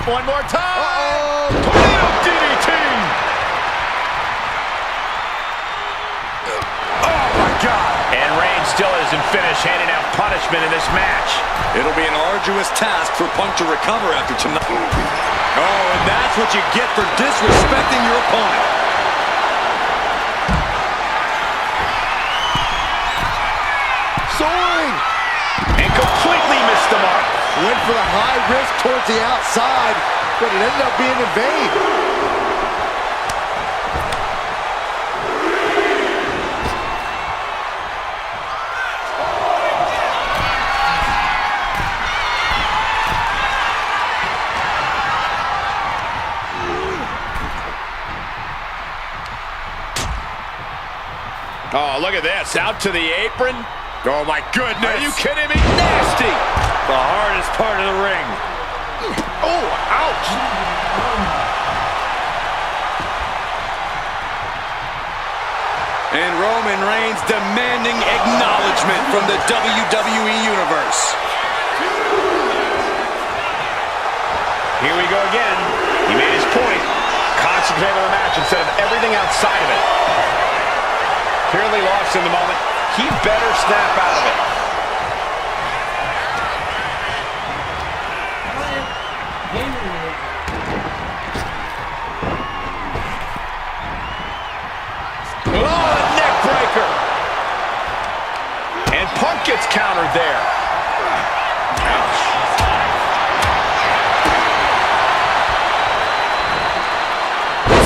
One more time. Tornado DDT. Oh my God. And Reigns still isn't finished handing out punishment in this match. It'll be an arduous task for Punk to recover after tonight. Oh, and that's what you get for disrespecting your opponent. Soaring. And completely missed the mark. Went for the high risk towards the outside, but it ended up being in vain. Oh, look at this. Out to the apron. Oh, my goodness. Are you kidding me? Nasty. The hardest part of the ring. Oh, ouch. And Roman Reigns demanding acknowledgement from the WWE Universe. Here we go again. He made his point. Concentrate on the match instead of everything outside of it. Clearly lost in the moment. He better snap out of it. Oh, neck breaker. And Punk gets countered there. Ouch.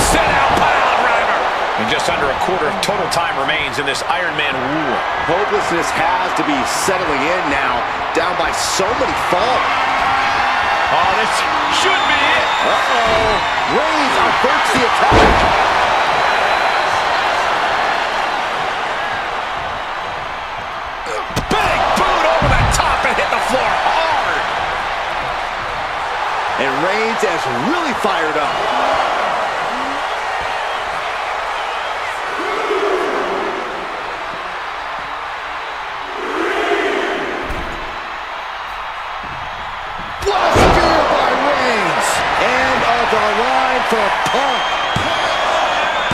Set out pile driver. And just under a quarter of total time remains in this Iron Man rule. Hopelessness has to be settling in now, down by so many falls. Oh, this should be it. Uh-oh. Reigns averts the attack. Big boot over the top and hit the floor hard. And Reigns has really fired up. For Punk.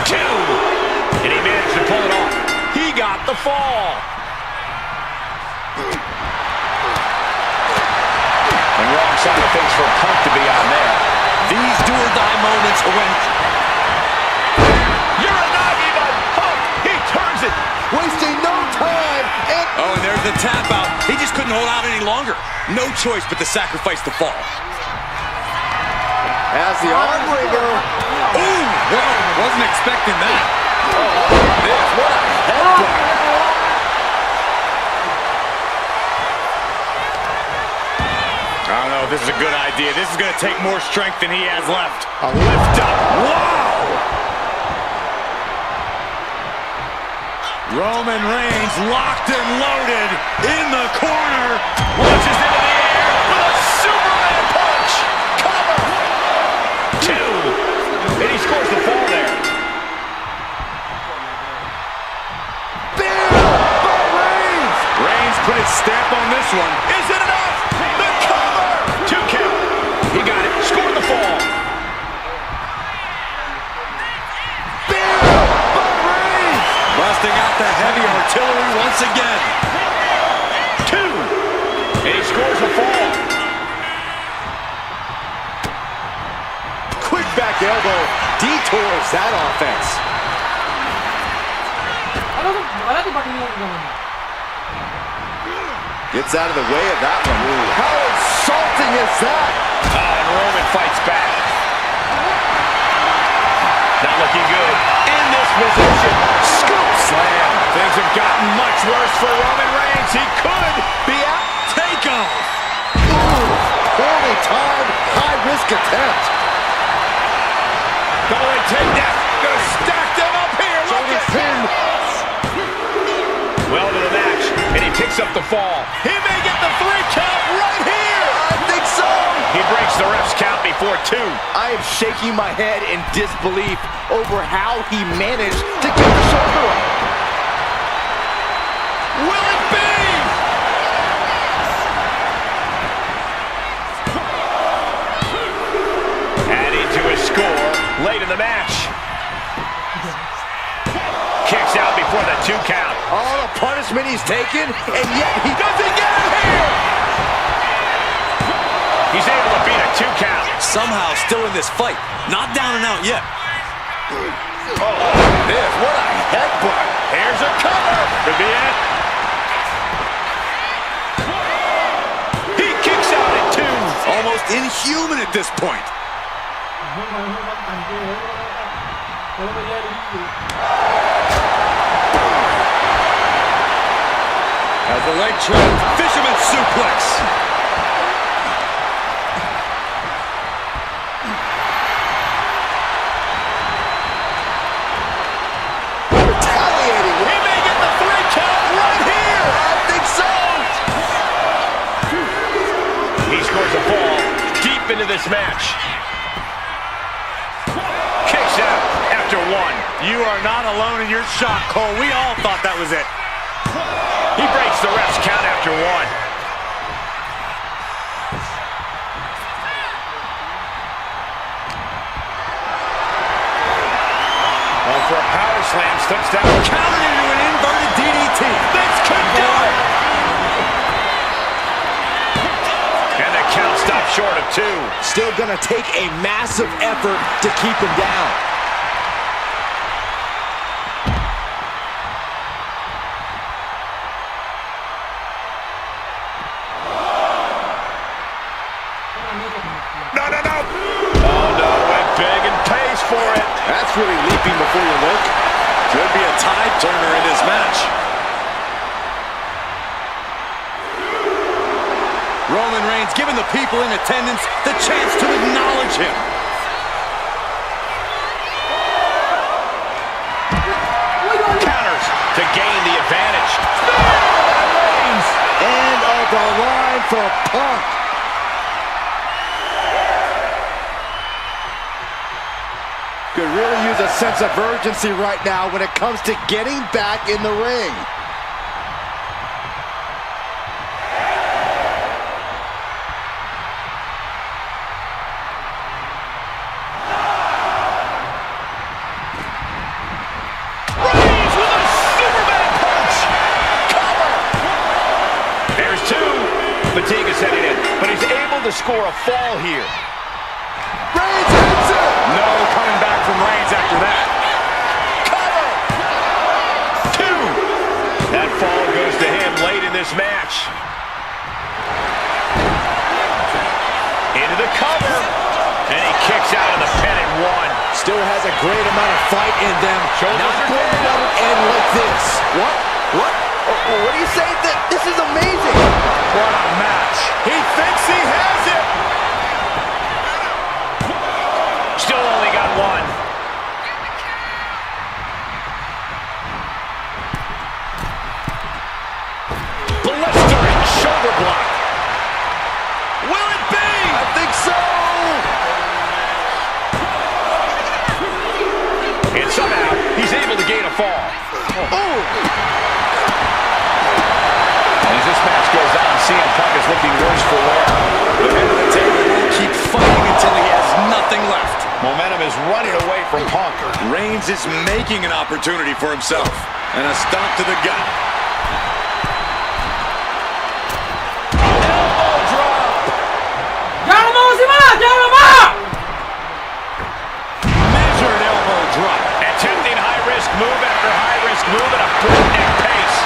2. And he managed to pull it off. He got the fall. And wrong side of things for Punk to be on there. These do-or-die moments are when... You're a Nagi, but Punk, he turns it. Wasting no time. Oh, and there's the tap out. He just couldn't hold out any longer. No choice but to sacrifice the fall. As the arm wringer. Ooh, whoa, wasn't expecting that. Oh, this, what a headbutt. I don't know if this is a good idea. This is going to take more strength than he has left. A lift up. Wow! Roman Reigns locked and loaded in the corner. Launches into the air with a Superman punch. Cover. 2. And he scores the fall there. Bam! By Reigns! Reigns put his stamp on this one. Is it enough? The cover. 2 count. He got it. Scored the fall. Bam! By Reigns! Busting out the heavy artillery once again. 2. And he scores the fall. Quick back elbow detours that offense. Gets out of the way of that one. How insulting is that? And Roman fights back. Not looking good. In this position. Scoop slam. Things have gotten much worse for Roman Reigns. He could be out. Takeoff. Ooh, poorly timed, high-risk attempt. Double takedown. Gonna stack them up here. Look at him. Well to the match, and he picks up the fall. He may get the 3 count right here. I think so. He breaks the ref's count before 2. I am shaking my head in disbelief over how he managed to get the shoulder up. Will it be? All the punishment he's taken, and yet he doesn't get it here! He's able to beat a 2 count. Somehow still in this fight. Not down and out yet. Oh, this, what a headbutt. Here's a cover. Could be it. He kicks out at 2. Almost inhuman at this point. As the leg trap, fisherman suplex. Retaliating. He may get the 3 count right here. I think so. He scores a fall deep into this match. Kicks out after 1. You are not alone in your shock, Cole. We all thought that was it. He breaks the ref's count after 1. Going for a power slam, steps down. Countered into an inverted DDT. This could do it! And the count stops short of 2. Still gonna take a massive effort to keep him down. That's really leaping before you look. Could be a tide turner in this match. Roman Reigns giving the people in attendance the chance to acknowledge him. Counters to gain the advantage. End of the line for Punk. Could really use a sense of urgency right now when it comes to getting back in the ring. Reigns with a Superman punch. Cover. There's 2. Fatigue is setting in, but he's able to score a fall here. Reigns hits it. No coming back from Reigns after that. Cover! 2! That fall goes to him late in this match. Into the cover. And he kicks out of the pin at 1. Still has a great amount of fight in them. Shoulders Not are going to down. let it end like this. What? What do you say? This is amazing. What a match. He thinks he has it. Still only got 1. Blistering shoulder block. Will it be? I think so. And somehow, he's able to gain a fall. Oh. As this match goes on, CM Punk is looking worse for wear. The head of the table will keep fighting until he has nothing left. Momentum is running away from Punk. Reigns is making an opportunity for himself. And a stomp to the gut. Elbow drop. Measured elbow drop. Attempting high-risk move after high-risk move at a breakneck pace.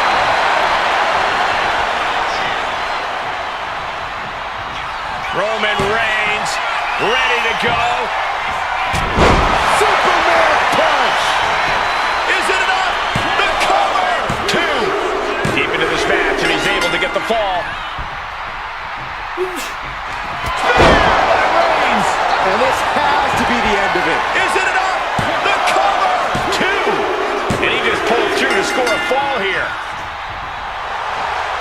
Roman Reigns ready to go. Superman punch. Is it enough? The cover. 2. Deep into this match, and he's able to get the fall. And this has to be the end of it. Is it enough? The cover. 2. And he just pulled through to score a fall here.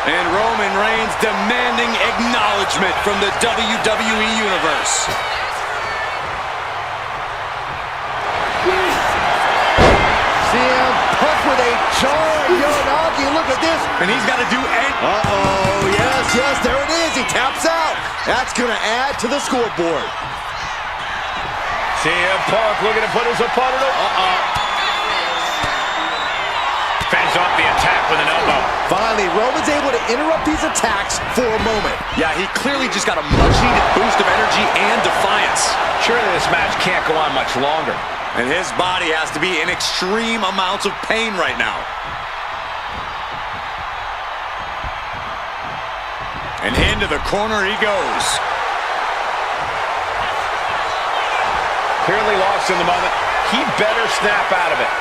And Roman Reigns demanding acknowledgement from the WWE Universe. CM Punk with a charge. Yonagi, look at this. And he's got to do Uh-oh, yes, there it is. He taps out. That's going to add to the scoreboard. CM Punk looking to put his opponent up. Fence off the attack with an elbow. Finally, Roman's able to interrupt these attacks for a moment. Yeah, he clearly just got a much-needed boost of energy and defiance. Surely this match can't go on much longer. And his body has to be in extreme amounts of pain right now. And into the corner he goes. Clearly lost in the moment. He better snap out of it.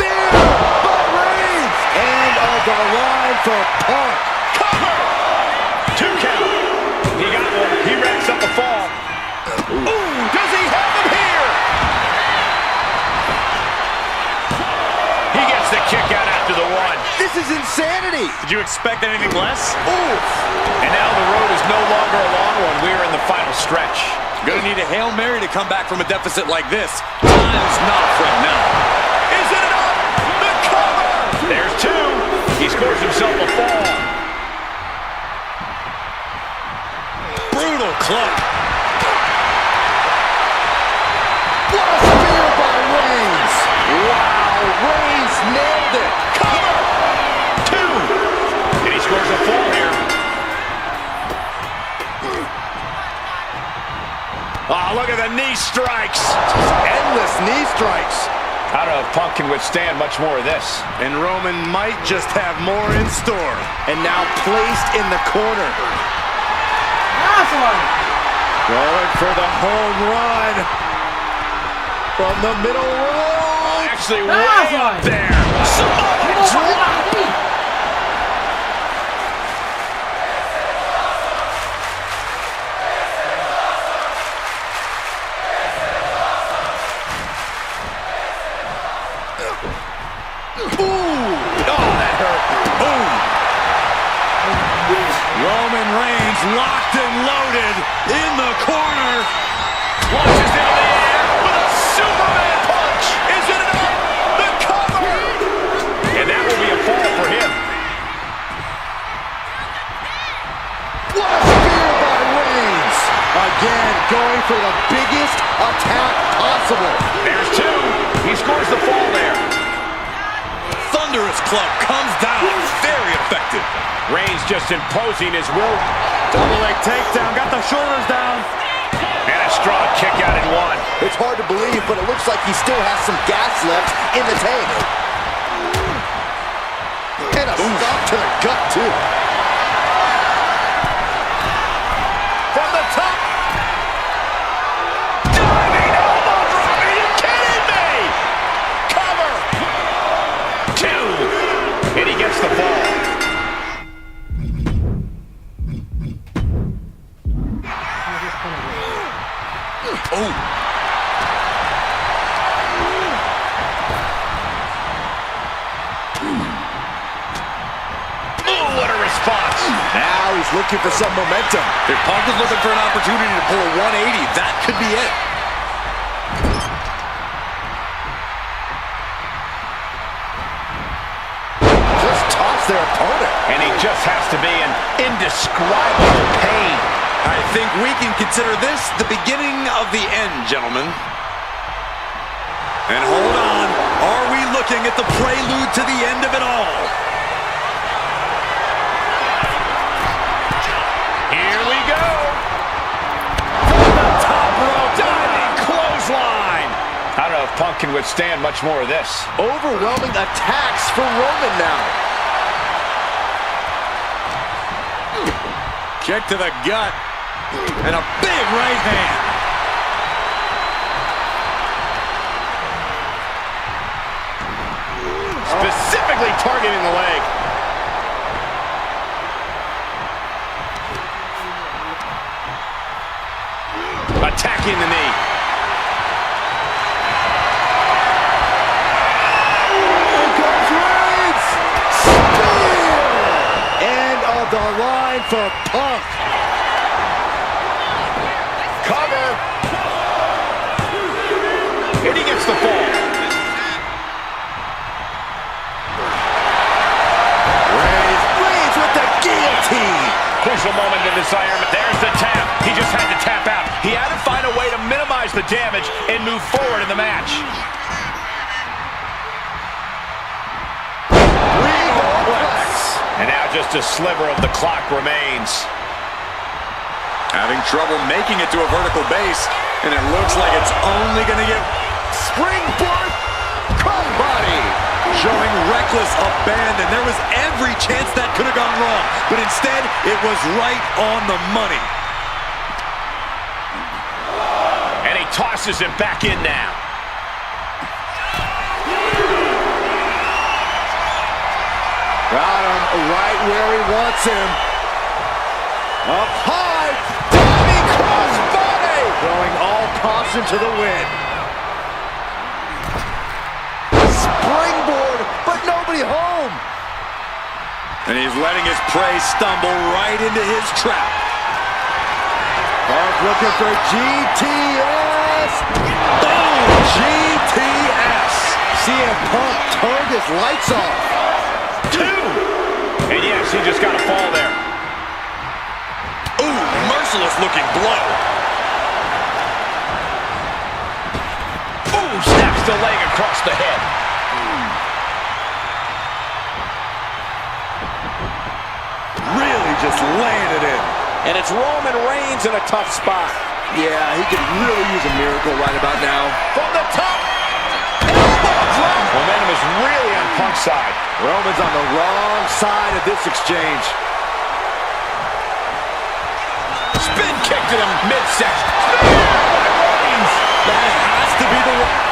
There! But Reigns! And on the line for Punk. Cover! 2 count. He got one. He racks up a fall. Ooh, does he have him here? He gets the kick out after the one. This is insanity! Did you expect anything less? Oof! And now the road is no longer a long one. We are in the final stretch. Gonna need a Hail Mary to come back from a deficit like this. Time's not a friend now. Is it enough? The cover! There's 2. He scores himself a fall. Brutal club. What a spear by Reigns! Wow, Reigns nailed it! Cover! 2. And he scores a fall here. Oh, look at the knee strikes. Endless knee strikes. I don't know if Punk can withstand much more of this. And Roman might just have more in store. And now placed in the corner. Going for the home run. From the middle row. Actually, way up there. Roman Reigns locked and loaded in the corner. Launches into the air with a Superman punch. Is it enough? The cover. And that will be a fall for him. What a spear by Reigns. Again, going for the biggest attack possible. There's 2. He scores the fall there. Thunderous club comes down. Very effective. Reigns just imposing his will. Double leg takedown. Got the shoulders down. And a strong kick out in 1. It's hard to believe, but it looks like he still has some gas left in the tank. And a stop to the gut, too. From the top. Diving elbow drop. Are you kidding me? Cover. 2. And he gets the fall. Oh. Oh, what a response. Now he's looking for some momentum. If Punk is looking for an opportunity to pull a 180, that could be it. Just toss their opponent. And he just has to be in indescribable pain. I think we can consider this the beginning of the end, gentlemen. And hold on, are we looking at the prelude to the end of it all? Here we go. From the top rope, diving clothesline. I don't know if Punk can withstand much more of this. Overwhelming attacks for Roman now. Kick to the gut. And a big right hand. Specifically targeting the leg. Attacking the knee. Here comes Reigns. Spear. And on the line for Punk. Cover. And he gets the fall. Reigns with the guillotine. Crucial moment of disarmament. There's the tap. He just had to tap out. He had to find a way to minimize repairs the damage and move forward in the match. And now just a sliver of the clock remains. Having trouble making it to a vertical base, and it looks like it's only going to get Springboard crossbody. showing reckless abandon. There was every chance that could have gone wrong, but instead it was right on the money. And he tosses it back in now. Got him right where he wants him. Up high, diving crossbody. Throwing all caution to the wind. Springboard, but nobody home. And he's letting his prey stumble right into his trap. Punk looking for GTS. Boom! GTS. CM Punk turned his lights off. 2. And yes, he just got a fall there. Ooh, merciless looking blow. Ooh, snaps the leg across the head. Really just laying it in. And it's Roman Reigns in a tough spot. Yeah, he could really use a miracle right about now. From the top. Elbow drop. Momentum is really on Punk's side. Roman's on the wrong side of this exchange. Spin kick to the midsection. Reigns. That has to be the one.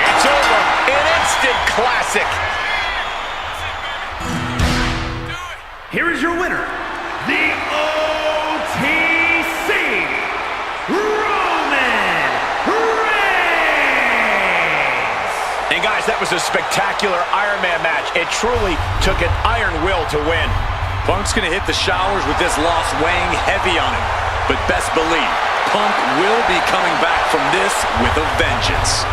It's over. An instant classic. Here is your winner, the OTC, Roman Reigns. And guys, that was a spectacular Iron Man match. It truly took an iron will to win. Punk's gonna hit the showers with this loss weighing heavy on him. But best believe, Punk will be coming back from this with a vengeance.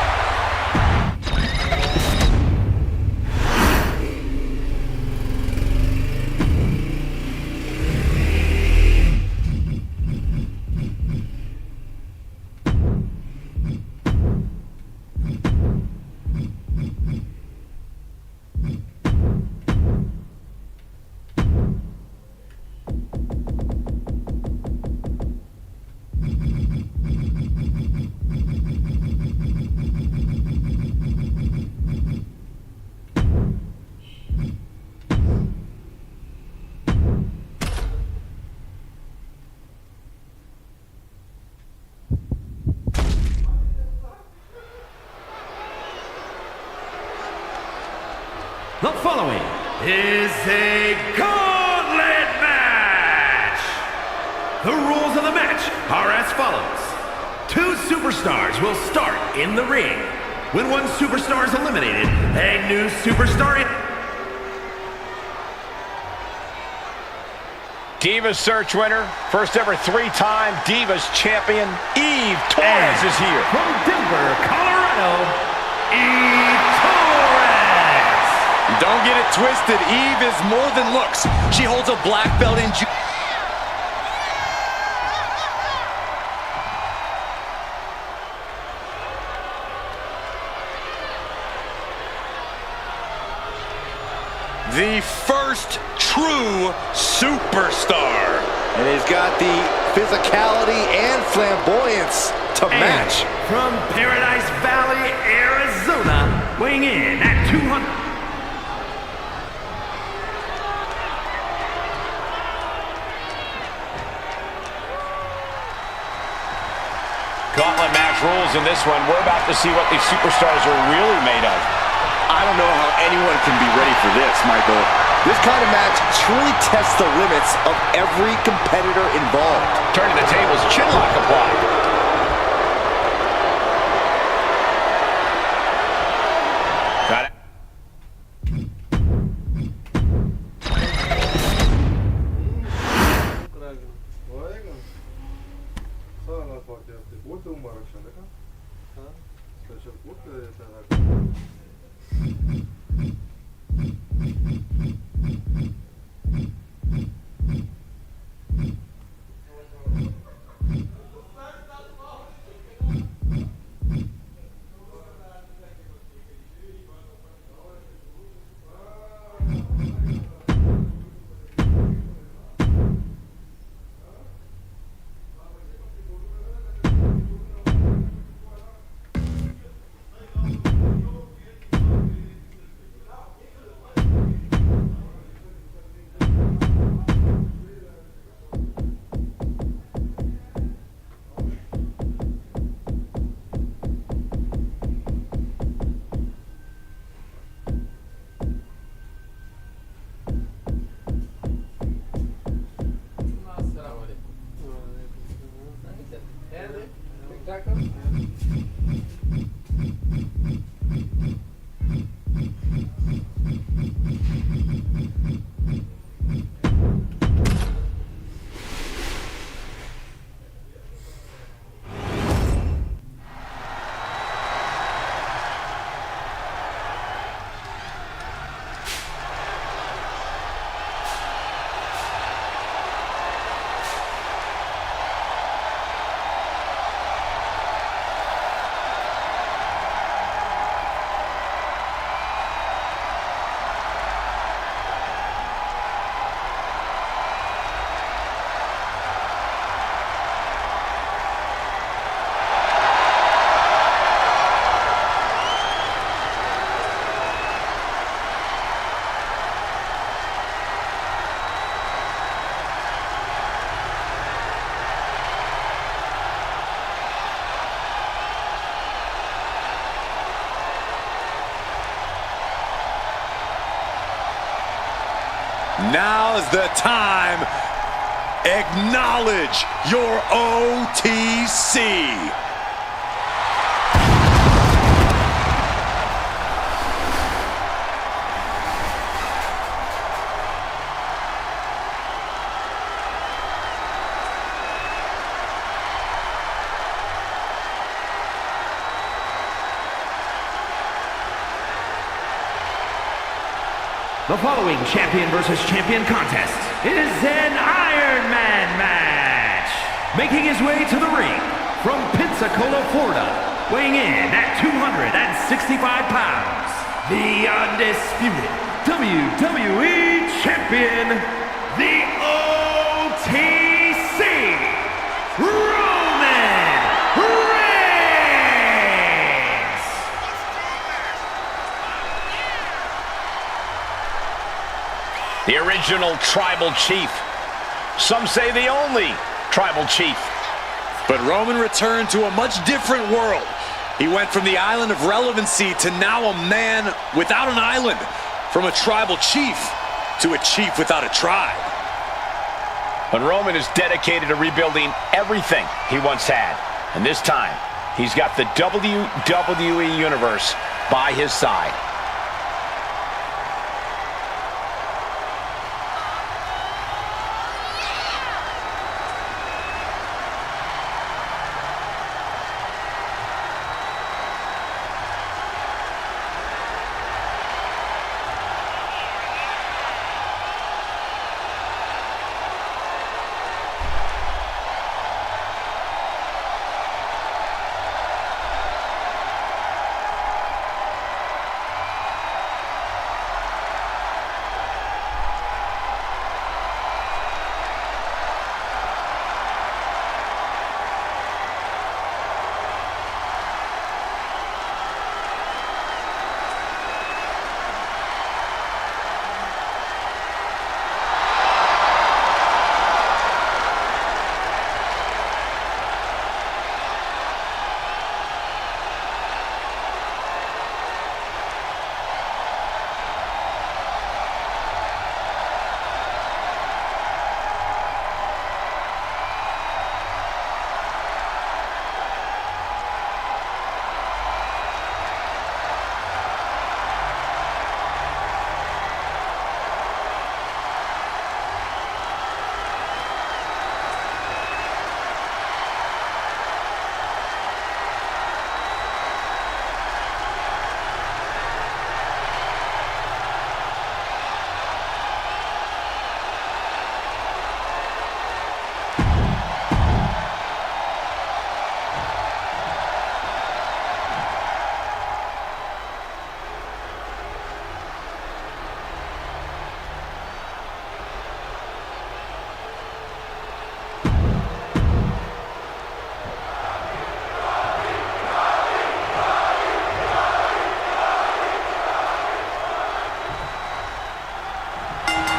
The following is a Gauntlet match. The rules of the match are as follows. 2 superstars will start in the ring. When one superstar is eliminated, a new superstar Divas Search winner, first ever 3-time Divas champion, Eve Torres is here. from Denver, Colorado, Eve Torres. Don't get it twisted, Eve is more than looks. She holds a black belt in the first true superstar. And he's got the physicality and flamboyance to match. From Paradise Valley, Arizona, weighing in at 200. Gauntlet match rules in this one. We're about to see what these superstars are really made of. I don't know how anyone can be ready for this, Michael. This kind of match truly tests the limits of every competitor involved. Turning the tables, chinlock applied. Got it. Now's the time. Acknowledge your OTC. The following champion versus champion contest is an Iron Man match. Making his way to the ring from Pensacola, Florida, weighing in at 265 pounds, the undisputed WWE champion, the OTC, Roman Reigns. The original tribal chief. Some say the only tribal chief. But Roman returned to a much different world. He went from the island of relevancy to now a man without an island. From a tribal chief to a chief without a tribe. But Roman is dedicated to rebuilding everything he once had. And this time, he's got the WWE Universe by his side.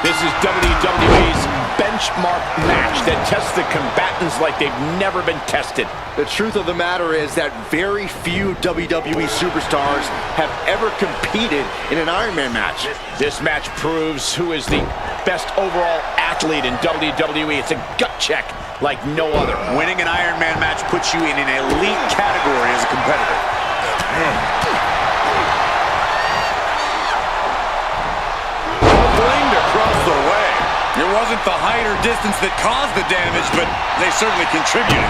This is WWE's benchmark match that tests the combatants like they've never been tested. The truth of the matter is that very few WWE superstars have ever competed in an Iron Man match. This match proves who is the best overall athlete in WWE. It's a gut check like no other. Winning an Iron Man match puts you in an elite category as a competitor. Blamed across the way. It wasn't the height or distance that caused the damage, but they certainly contributed.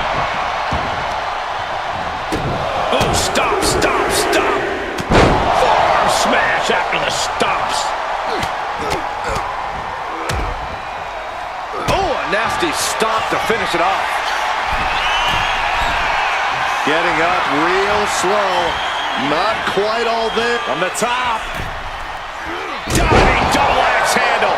Oh, stop, stop, stop. Forearm smash after the stomps. Oh, a nasty stomp to finish it off. Getting up real slow. Not quite all there. From the top. Diving double axe handle.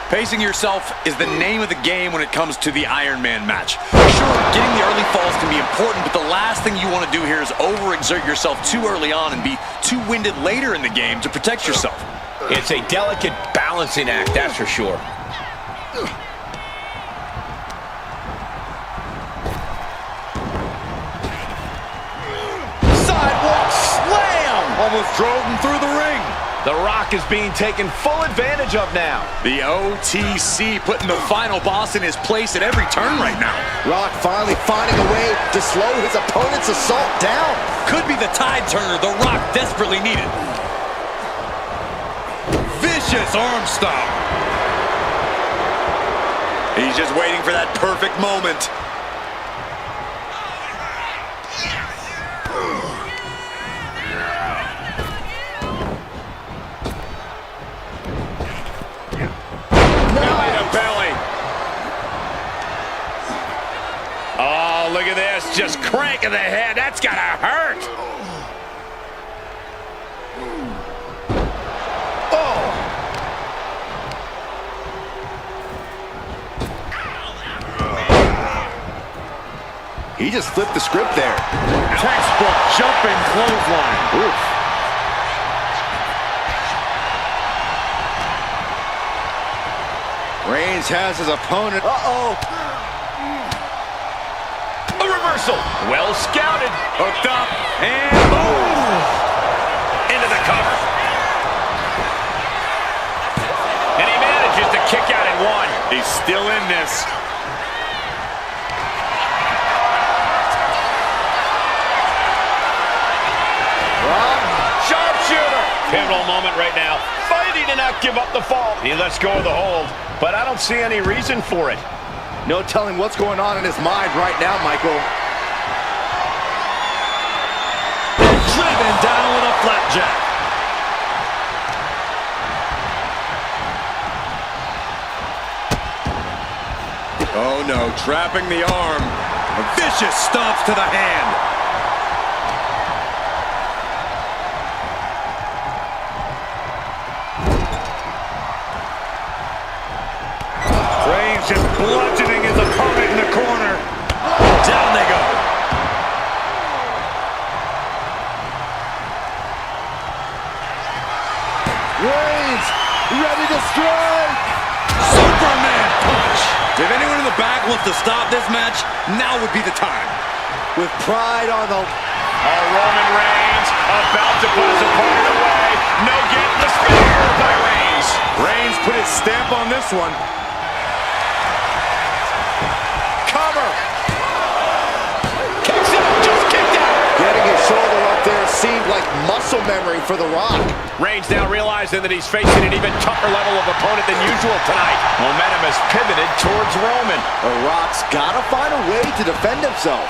Pacing yourself is the name of the game when it comes to the Iron Man match. Sure, getting the early falls can be important, but the last thing you want to do here is overexert yourself too early on and be too winded later in the game to protect yourself. It's a delicate balancing act, that's for sure. Sidewalk slam! Almost drove him through the ring. The Rock is being taken full advantage of now. The OTC putting the final boss in his place at every turn right now. Rock finally finding a way to slow his opponent's assault down. Could be the tide turner The Rock desperately needed. Vicious arm stomp. He's just waiting for that perfect moment. Belly to belly. Oh, look at this. Just cranking the head. That's gotta hurt. He just flipped the script there. Textbook jumping clothesline. Oof. Reigns has his opponent. Uh-oh. A reversal. Well scouted. Hooked up. And boom. Into the cover. And he manages to kick out in one. He's still in this. Sharpshooter. Pivotal moment right now. Fighting to not give up the fall. He lets go of the hold, but I don't see any reason for it. No telling what's going on in his mind right now, Michael. Driven down with a flapjack. Oh no, trapping the arm. A vicious stomps to the hand. Reigns just bludgeoning his opponent in the corner. Down they go. Reigns ready to strike. Superman punch. If anyone in the back wants to stop this match, now would be the time. With pride on the... Roman Reigns about to put his opponent away. No getting the spear by Reigns. Reigns put his stamp on this one. Cover. Kicks out, just kicked out. Getting his shoulder up there seemed like muscle memory for The Rock. Reigns now realizing that he's facing an even tougher level of opponent than usual tonight. Momentum has pivoted towards Roman. The Rock's got to find a way to defend himself.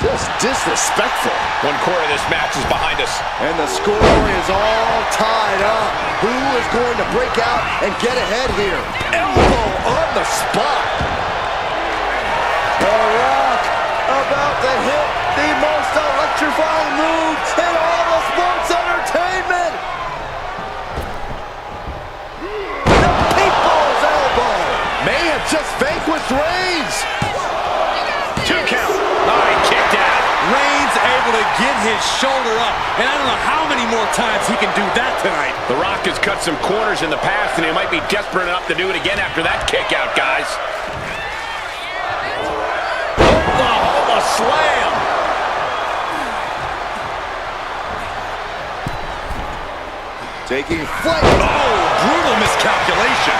Just disrespectful. One quarter of this match is behind us. And the score is all tied up. Who is going to break out and get ahead here? Elbow on the spot. The Rock about to hit the most electrifying move in all of sports entertainment. The People's Elbow may have just vanquished Reigns. 2 count. He kicked out. Reigns able to get his shoulder up, and I don't know how many more times he can do that tonight. The Rock has cut some corners in the past, and he might be desperate enough to do it again after that kick out, guys. Oklahoma slam. Taking flight. Oh, brutal miscalculation.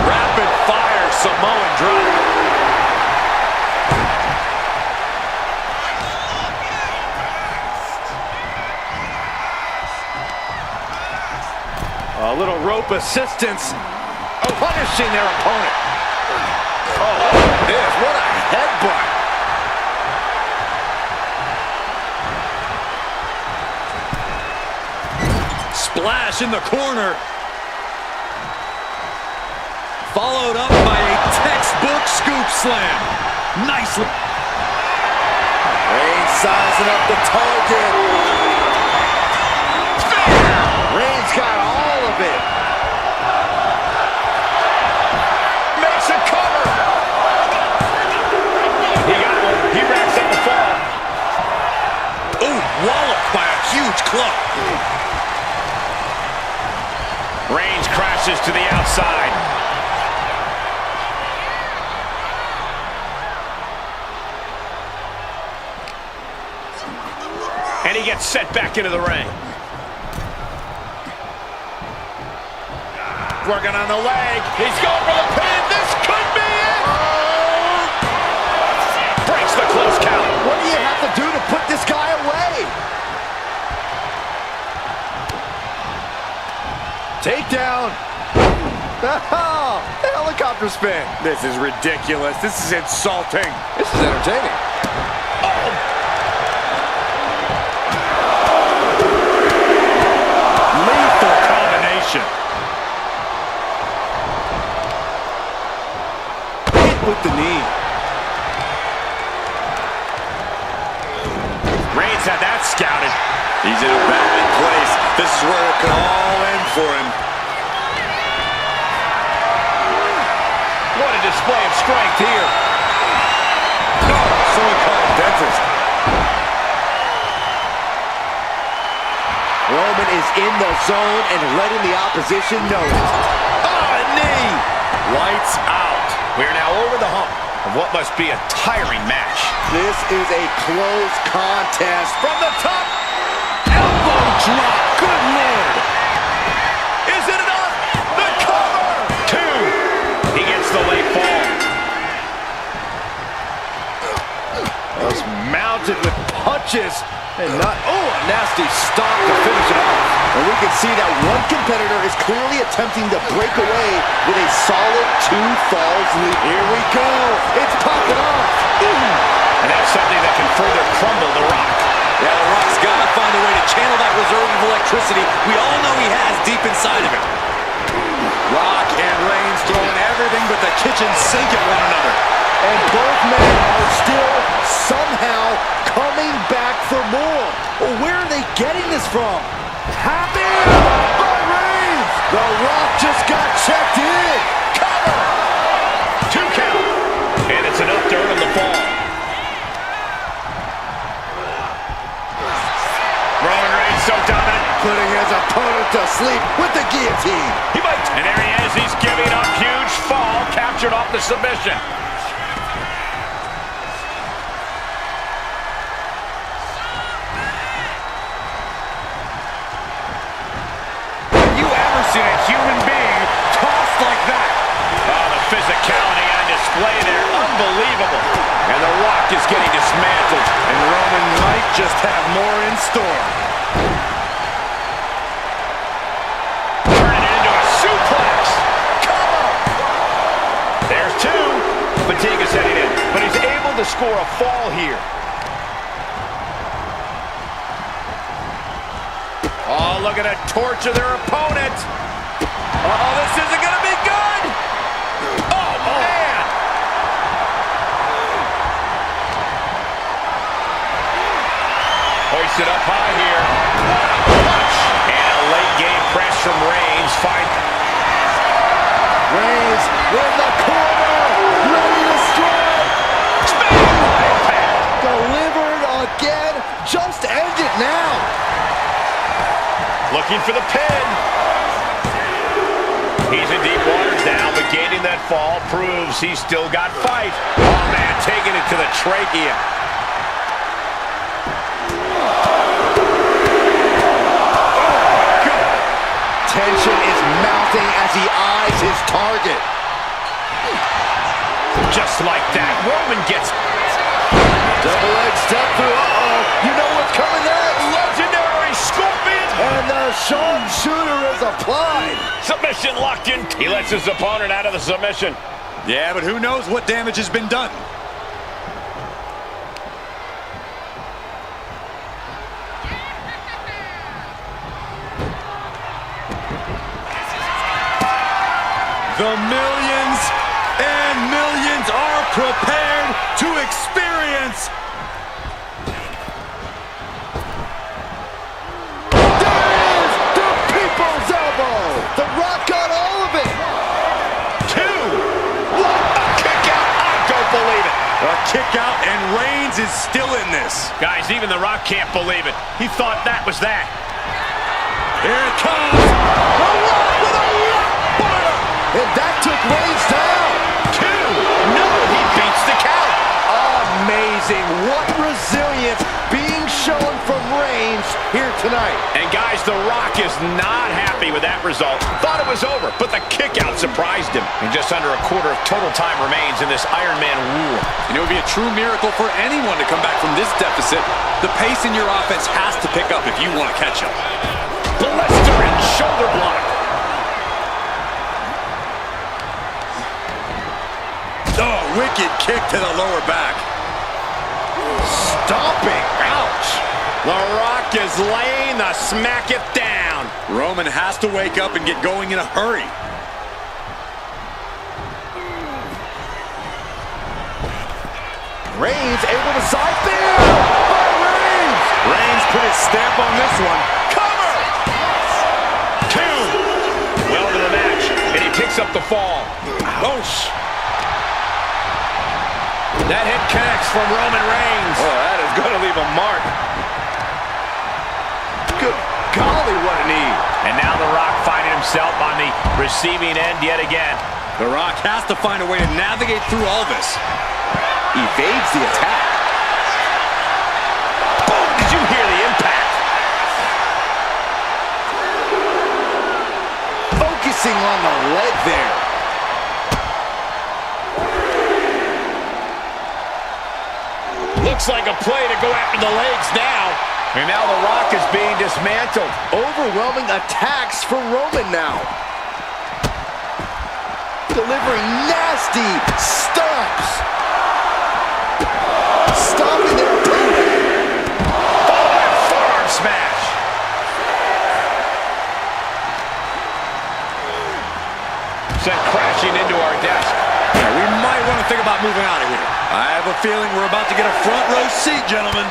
Rapid fire Samoan drop. A little rope assistance, punishing their opponent. Oh, this, what a headbutt. Splash in the corner. Followed up by a textbook scoop slam. Nicely. Reigns sizing up the target. Reigns got all of it. Makes a cover. He got one. He racks up the fall. Ooh, walloped by a huge club. Reigns crashes to the outside. And he gets set back into the ring. Working on the leg. He's going for the pin. This could be it. Breaks the close count. What do you have to do to put this guy away? Takedown. Oh, the helicopter spin. This is ridiculous. This is insulting. This is entertaining. Oh. Lethal combination. Hit with the knee. Reigns had that scouted. He's in a bad place. This is where it could all end for him. What a display of strength here. No, someone call a dentist. Roman is in the zone and letting the opposition know it. Oh, a knee. Lights out. We're now over the hump of what must be a tiring match. This is a close contest. From the top. Elbow drop. Good Lord. Is it enough? The cover. 2. He gets the late fall. Was mounted with punches and not, a nasty stop to finish it off. And we can see that one competitor is clearly attempting to break away with a solid 2 falls lead. Here we go. It's popping off. And that's something that can further crumble The Rock. Yeah, The Rock's got to find a way to channel that reserve of electricity we all know he has deep inside of him. Rock and Reigns throwing everything but the kitchen sink at one another. And both men are still somehow coming back for more. Well, where are they getting this from? Happy by Reigns. The Rock just got checked in. Cover. 2 count. And it's enough to earn him the fall. Roman Reigns so dominant. Putting his opponent to sleep with the guillotine. He might. And there he is. He's giving up. Huge fall. Captured off the submission. Seen a human being tossed like that. Oh, the physicality on display there. Unbelievable. And The Rock is getting dismantled. And Roman might just have more in store. Turning it into a suplex. Cover. There's 2. Fatigue is setting in. But he's able to score a fall here. Oh, look at that torture their opponent. Oh, this isn't going to be good. Oh, man. Hoisted up high here. What a punch. And a late game press from Reigns. Reigns in the corner. Ready to strike. Delivered again. Just end it now. Looking for the pin. He's in deep waters now, but gaining that fall proves he's still got fight. Oh, man, taking it to the trachea. Oh, God. Tension is mounting as he eyes his target. Just like that, Roman gets... Double leg step through. You know what's coming next. Legendary Scorpion. And the sharpshooter is applied. Submission locked in. He lets his opponent out of the submission. Yeah, but who knows what damage has been done. The millions and millions are prepared to experience. The Rock got all of it. 2. What a kick out. I don't believe it. A kick out and Reigns is still in this. Guys, even The Rock can't believe it. He thought that was that. Here it comes. The Rock with a rock bottom. And that took Reigns down. 2. No, he beats the count. Amazing. amazing. What resilience being shown from Reigns here tonight. And guys, The Rock is not happy with that result. Thought it was over, but the kick out surprised him. And just under a quarter of total time remains in this Iron Man war. And it would be a true miracle for anyone to come back from this deficit. The pace in your offense has to pick up if you want to catch up. Blistering shoulder block. Oh, wicked kick to the lower back. Stomping. Ouch. The Rock is laying the smack it down. Roman has to wake up and get going in a hurry. Reigns able to side there. By Reigns. Reigns put his stamp on this one. Cover! 2. Well to the match, and he picks up the fall. Ouch. That hit connects from Roman Reigns. Oh, that is going to leave a mark. Good golly, what a knee. And now The Rock finding himself on the receiving end yet again. The Rock has to find a way to navigate through all this. Evades the attack. Boom! Did you hear the impact? Focusing on the leg there. Looks like a play to go after the legs now. And now The Rock is being dismantled. Overwhelming attacks for Roman now. Delivering nasty stomps. Stopping their opponent. Forearm smash. Sent crashing into our desk. Yeah, we might want to think about moving out of here. I have a feeling we're about to get a front row seat, gentlemen.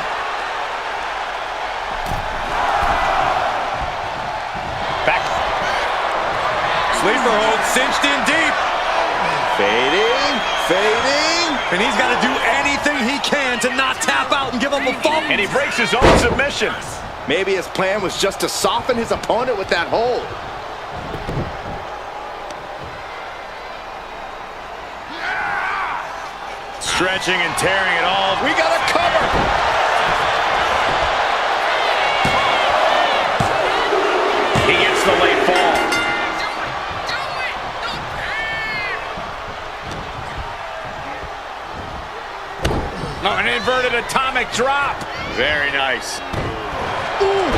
Back. Sleeper hold cinched in deep. Fading. Fading. And he's got to do anything he can to not tap out and give up a fall. And he breaks his own submission. Maybe his plan was just to soften his opponent with that hold. Stretching and tearing it all. We got a cover. He gets the late fall. An inverted atomic drop. Very nice. Ooh,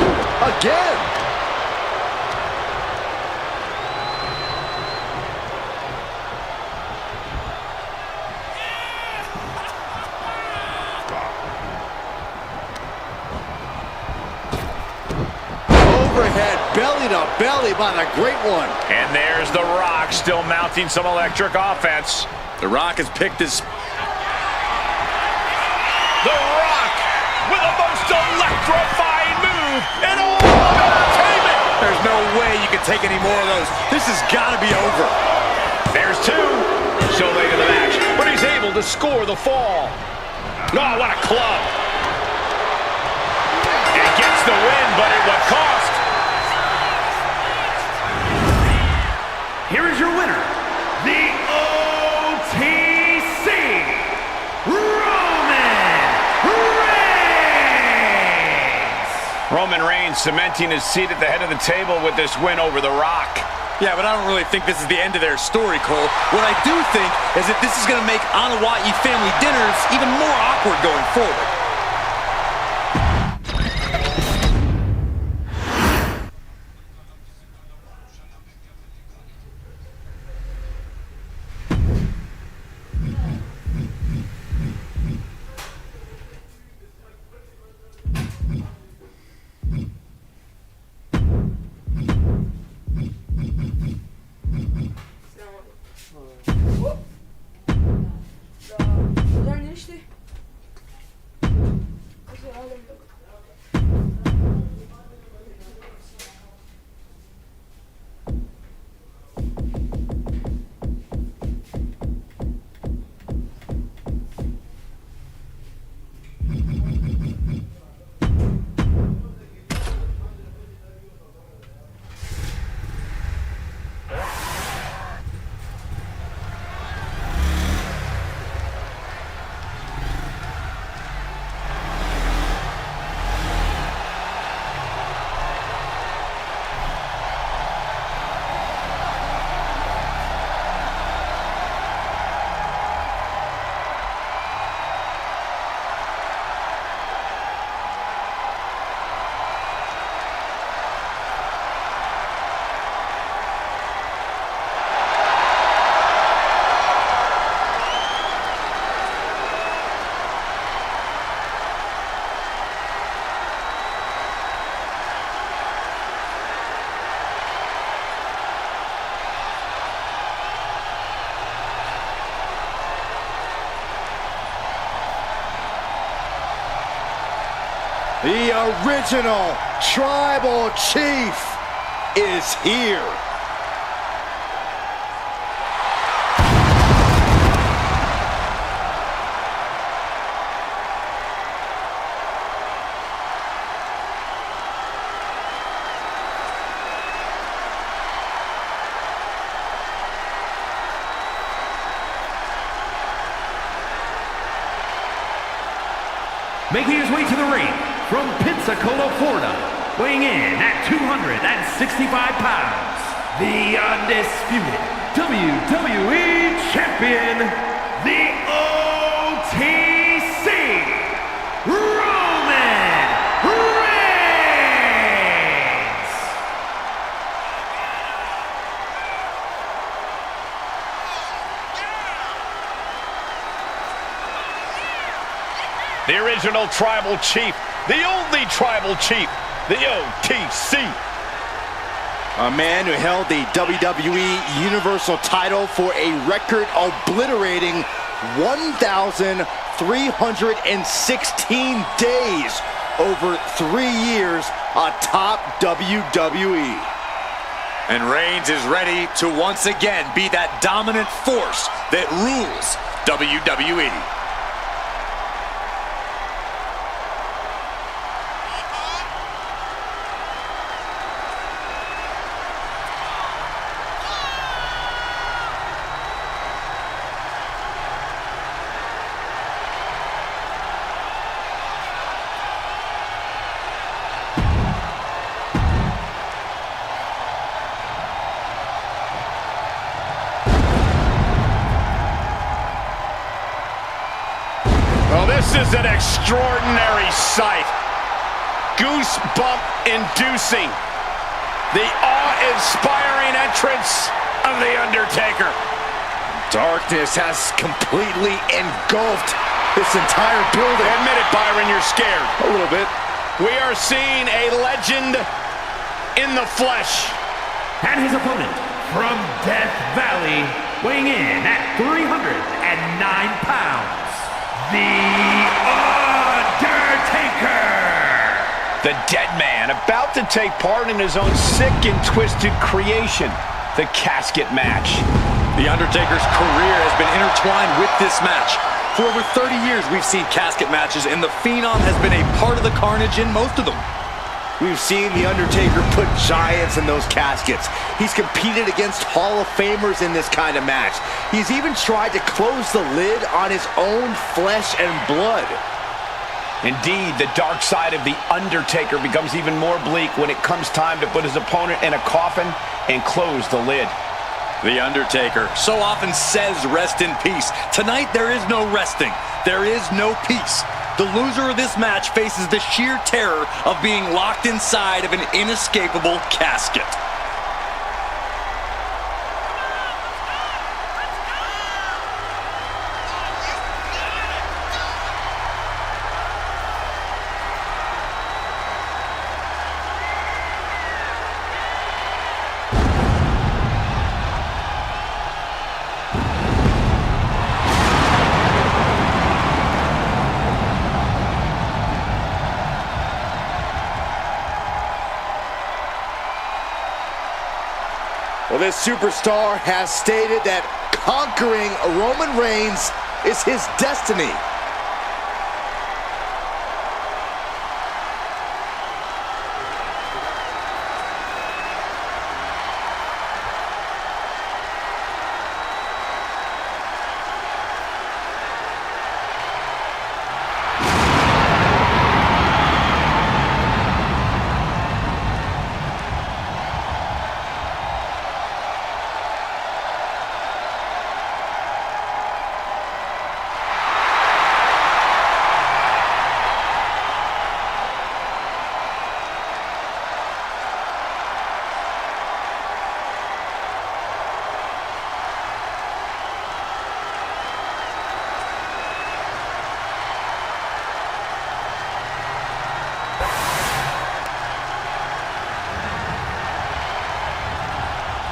again. Belly to belly by the Great One. And there's The Rock still mounting some electric offense. The Rock has picked his... The Rock with the most electrifying move in all of entertainment. There's no way you can take any more of those. This has got to be over. There's 2. So late in the match, but he's able to score the fall. Oh, what a club. And gets the win, but at what cost? Here is your winner, the OTC, Roman Reigns! Roman Reigns cementing his seat at the head of the table with this win over The Rock. Yeah, but I don't really think this is the end of their story, Cole. What I do think is that this is going to make Anawa'i family dinners even more awkward going forward. The original Tribal Chief is here. Making his way to the ring from Pensacola, Florida, weighing in at 265 pounds, the undisputed WWE Champion, the OTC, Roman Reigns! The original Tribal Chief, the only Tribal Chief, the OTC. A man who held the WWE Universal title for a record-obliterating 1,316 days over 3 years atop WWE. And Reigns is ready to once again be that dominant force that rules WWE. Well, this is an extraordinary sight. Goosebump-inducing. The awe-inspiring entrance of The Undertaker. Darkness has completely engulfed this entire building. Admit it, Byron, you're scared. A little bit. We are seeing a legend in the flesh. And his opponent from Death Valley, weighing in at 309 pounds, the Undertaker! The dead man about to take part in his own sick and twisted creation, the casket match. The Undertaker's career has been intertwined with this match. For over 30 years, we've seen casket matches, and the Phenom has been a part of the carnage in most of them. We've seen The Undertaker put giants in those caskets. He's competed against Hall of Famers in this kind of match. He's even tried to close the lid on his own flesh and blood. Indeed, the dark side of The Undertaker becomes even more bleak when it comes time to put his opponent in a coffin and close the lid. The Undertaker so often says rest in peace. Tonight, there is no resting. There is no peace. The loser of this match faces the sheer terror of being locked inside of an inescapable casket. Well, this superstar has stated that conquering Roman Reigns is his destiny.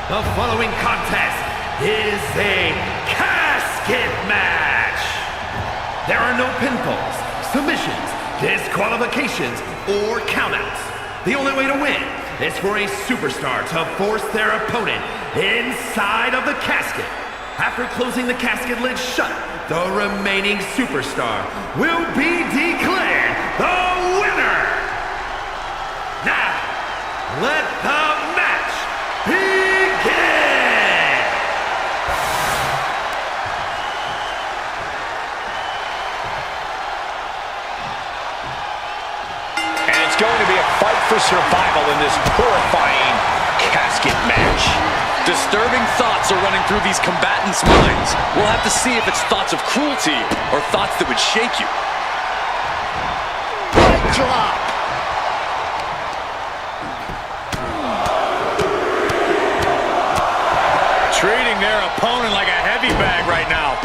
The following contest is a casket match. There are no pinfalls, submissions, disqualifications, or countouts. The only way to win is for a superstar to force their opponent inside of the casket. After closing the casket lid shut, the remaining superstar will be declared the winner. Now, let the match begin! And it's going to be a fight for survival in this horrifying casket match. Disturbing thoughts are running through these combatants' minds. We'll have to see if it's thoughts of cruelty or thoughts that would shake you. Right drop. Treating their opponent like a heavy bag right now.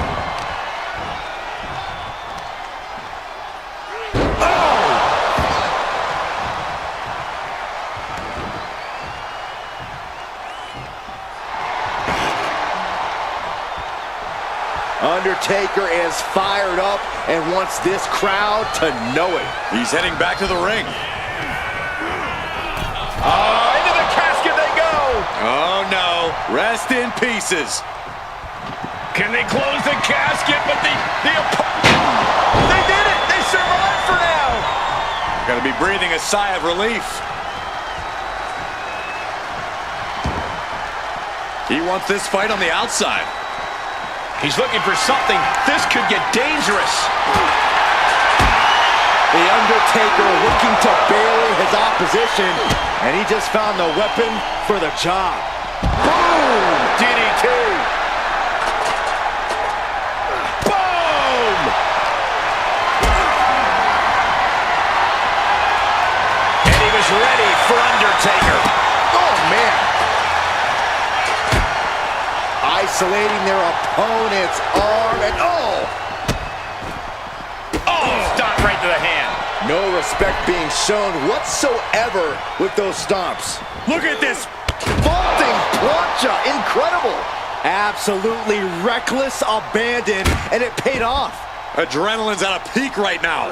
Undertaker is fired up and wants this crowd to know it. He's heading back to the ring. Into the casket they go! Oh no, rest in pieces. Can they close the casket? But they did it! They survived for now! Gotta be breathing a sigh of relief. He wants this fight on the outside. He's looking for something. This could get dangerous. The Undertaker looking to bury his opposition, and he just found the weapon for the job. Boom! DDT! Boom! And he was ready for Undertaker. Oh, man. Isolating their opponent's arm, and Stop right to the hand. no respect being shown whatsoever with those stomps. Look at this. Vaulting plancha, incredible. Absolutely reckless abandon, and it paid off. Adrenaline's at a peak right now.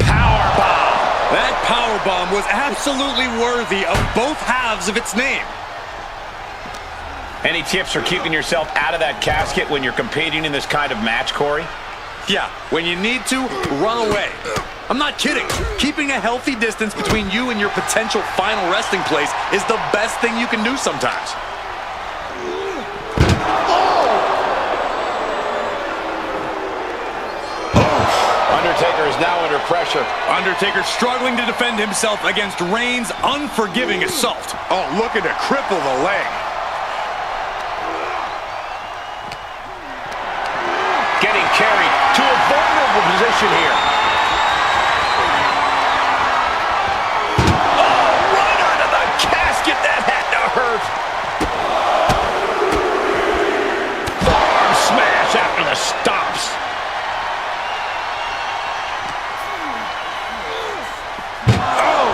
Powerbomb. That powerbomb was absolutely worthy of both halves of its name. Any tips for keeping yourself out of that casket when you're competing in this kind of match, Corey? Yeah, when you need to, run away. I'm not kidding. Keeping a healthy distance between you and your potential final resting place is the best thing you can do sometimes. Undertaker is now under pressure. Undertaker struggling to defend himself against Reigns' unforgiving assault. Oh, looking to cripple the leg. Getting carried to a vulnerable position here. Oh, right onto the casket. That had to hurt. Forearm smash after the stops. Oh!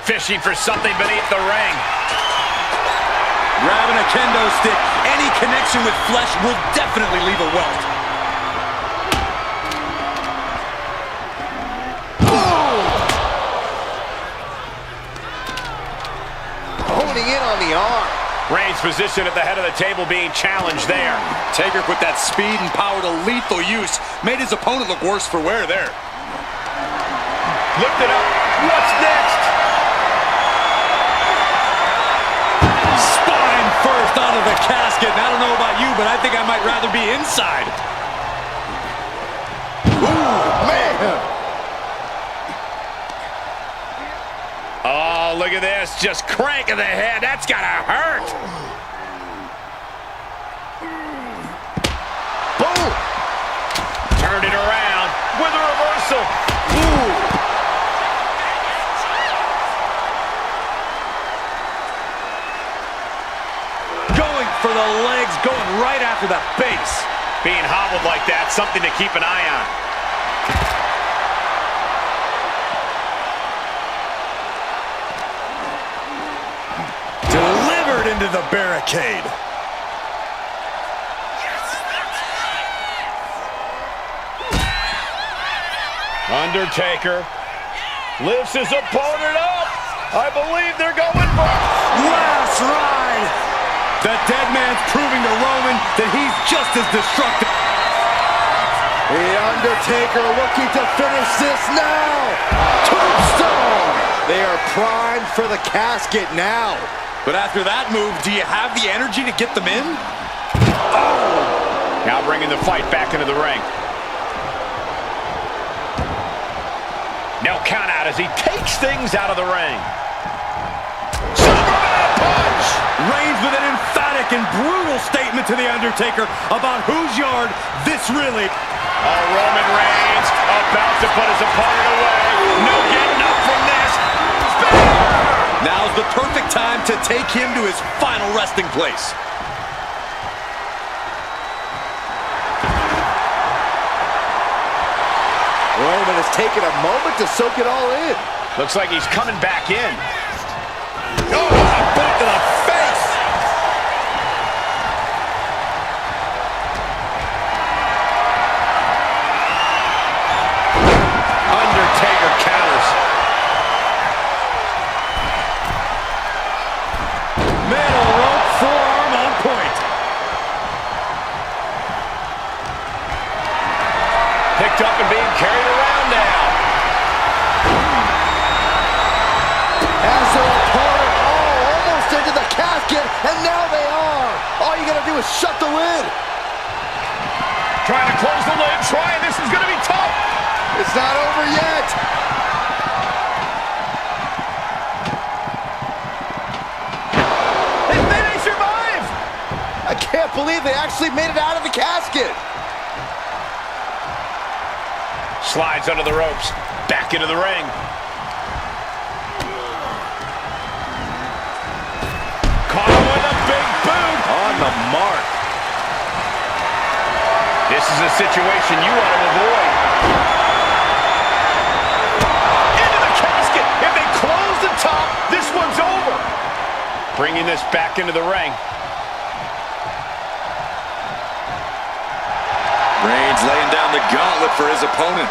Fishing for something beneath the ring. Grabbing a kendo stick, any connection with flesh will definitely leave a welt. Honing in on the arm. Reigns' position at the head of the table being challenged there. Taker put that speed and power to lethal use. Made his opponent look worse for wear there. Lift it up. What's next? Spine first onto the casket. And I don't know about you, but I think I might rather be inside. Ooh, man. Oh, look at this. Just cranking the head. That's gotta hurt. Boom. Turned it around with a reversal. Ooh. Going for the legs, going right after the base. Being hobbled like that, something to keep an eye on. Delivered into the barricade. Undertaker lifts his opponent up. I believe they're going for Last ride. The dead man's proving to Roman that he's just as destructive. The Undertaker looking to finish this now. Tombstone. They are primed for the casket now. But after that move, do you have the energy to get them in? Now bringing the fight back into the ring. No count out as he takes things out of the ring. Superman punch! Reigns with an emphatic and brutal statement to The Undertaker about whose yard this really... Roman Reigns about to put his opponent away. No getting up from this. Spear! Now's the perfect time to take him to his final resting place. Roman has taken a moment to soak it all in. Looks like he's coming back in. Oh, what a boot to the face! Undertaker counters. Middle rope forearm on point. Picked up and being carried around now. As their opponent, almost into the casket, and now they are. All you gotta do is shut the lid. Trying to close the lid, this is gonna be tough. It's not over yet. They survived. I can't believe they actually made it out of the casket. Slides under the ropes, back into the ring. Caught him with a big boot. On the mark. This is a situation you want to avoid. Into the casket. If they close the top, this one's over. Bringing this back into the ring. Reigns laying down the gauntlet for his opponent.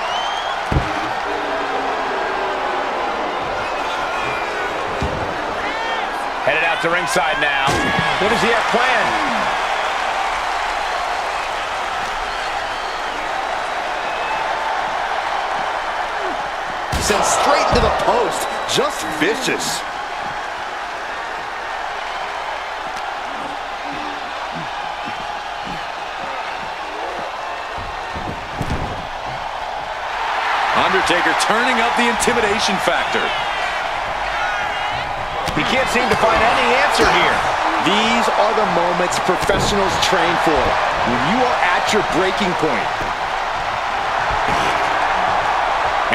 Headed out to ringside now. What does he have planned? Sent straight into the post. Just vicious. Undertaker turning up the intimidation factor. He can't seem to find any answer here. These are the moments professionals train for. When you are at your breaking point.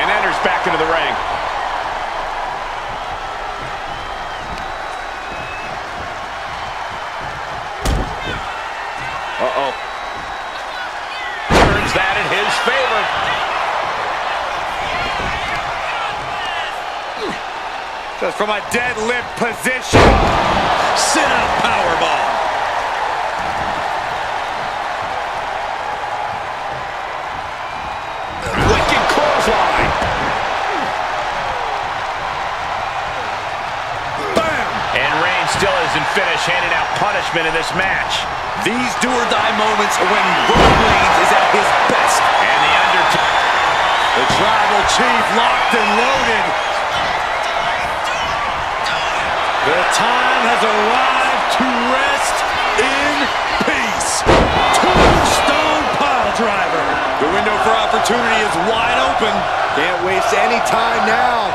And enters back into the ring. Uh-oh. Turns that in his favor. Just from a deadlift position. Sit-out powerbomb. Wicked clothesline. Bam! And Reigns still isn't finished handing out punishment in this match. These do-or-die moments are when Roman Reigns is at his best. And the Undertaker. The Tribal Chief locked and loaded. The time has arrived to rest in peace. Tombstone piledriver. The window for opportunity is wide open. Can't waste any time now.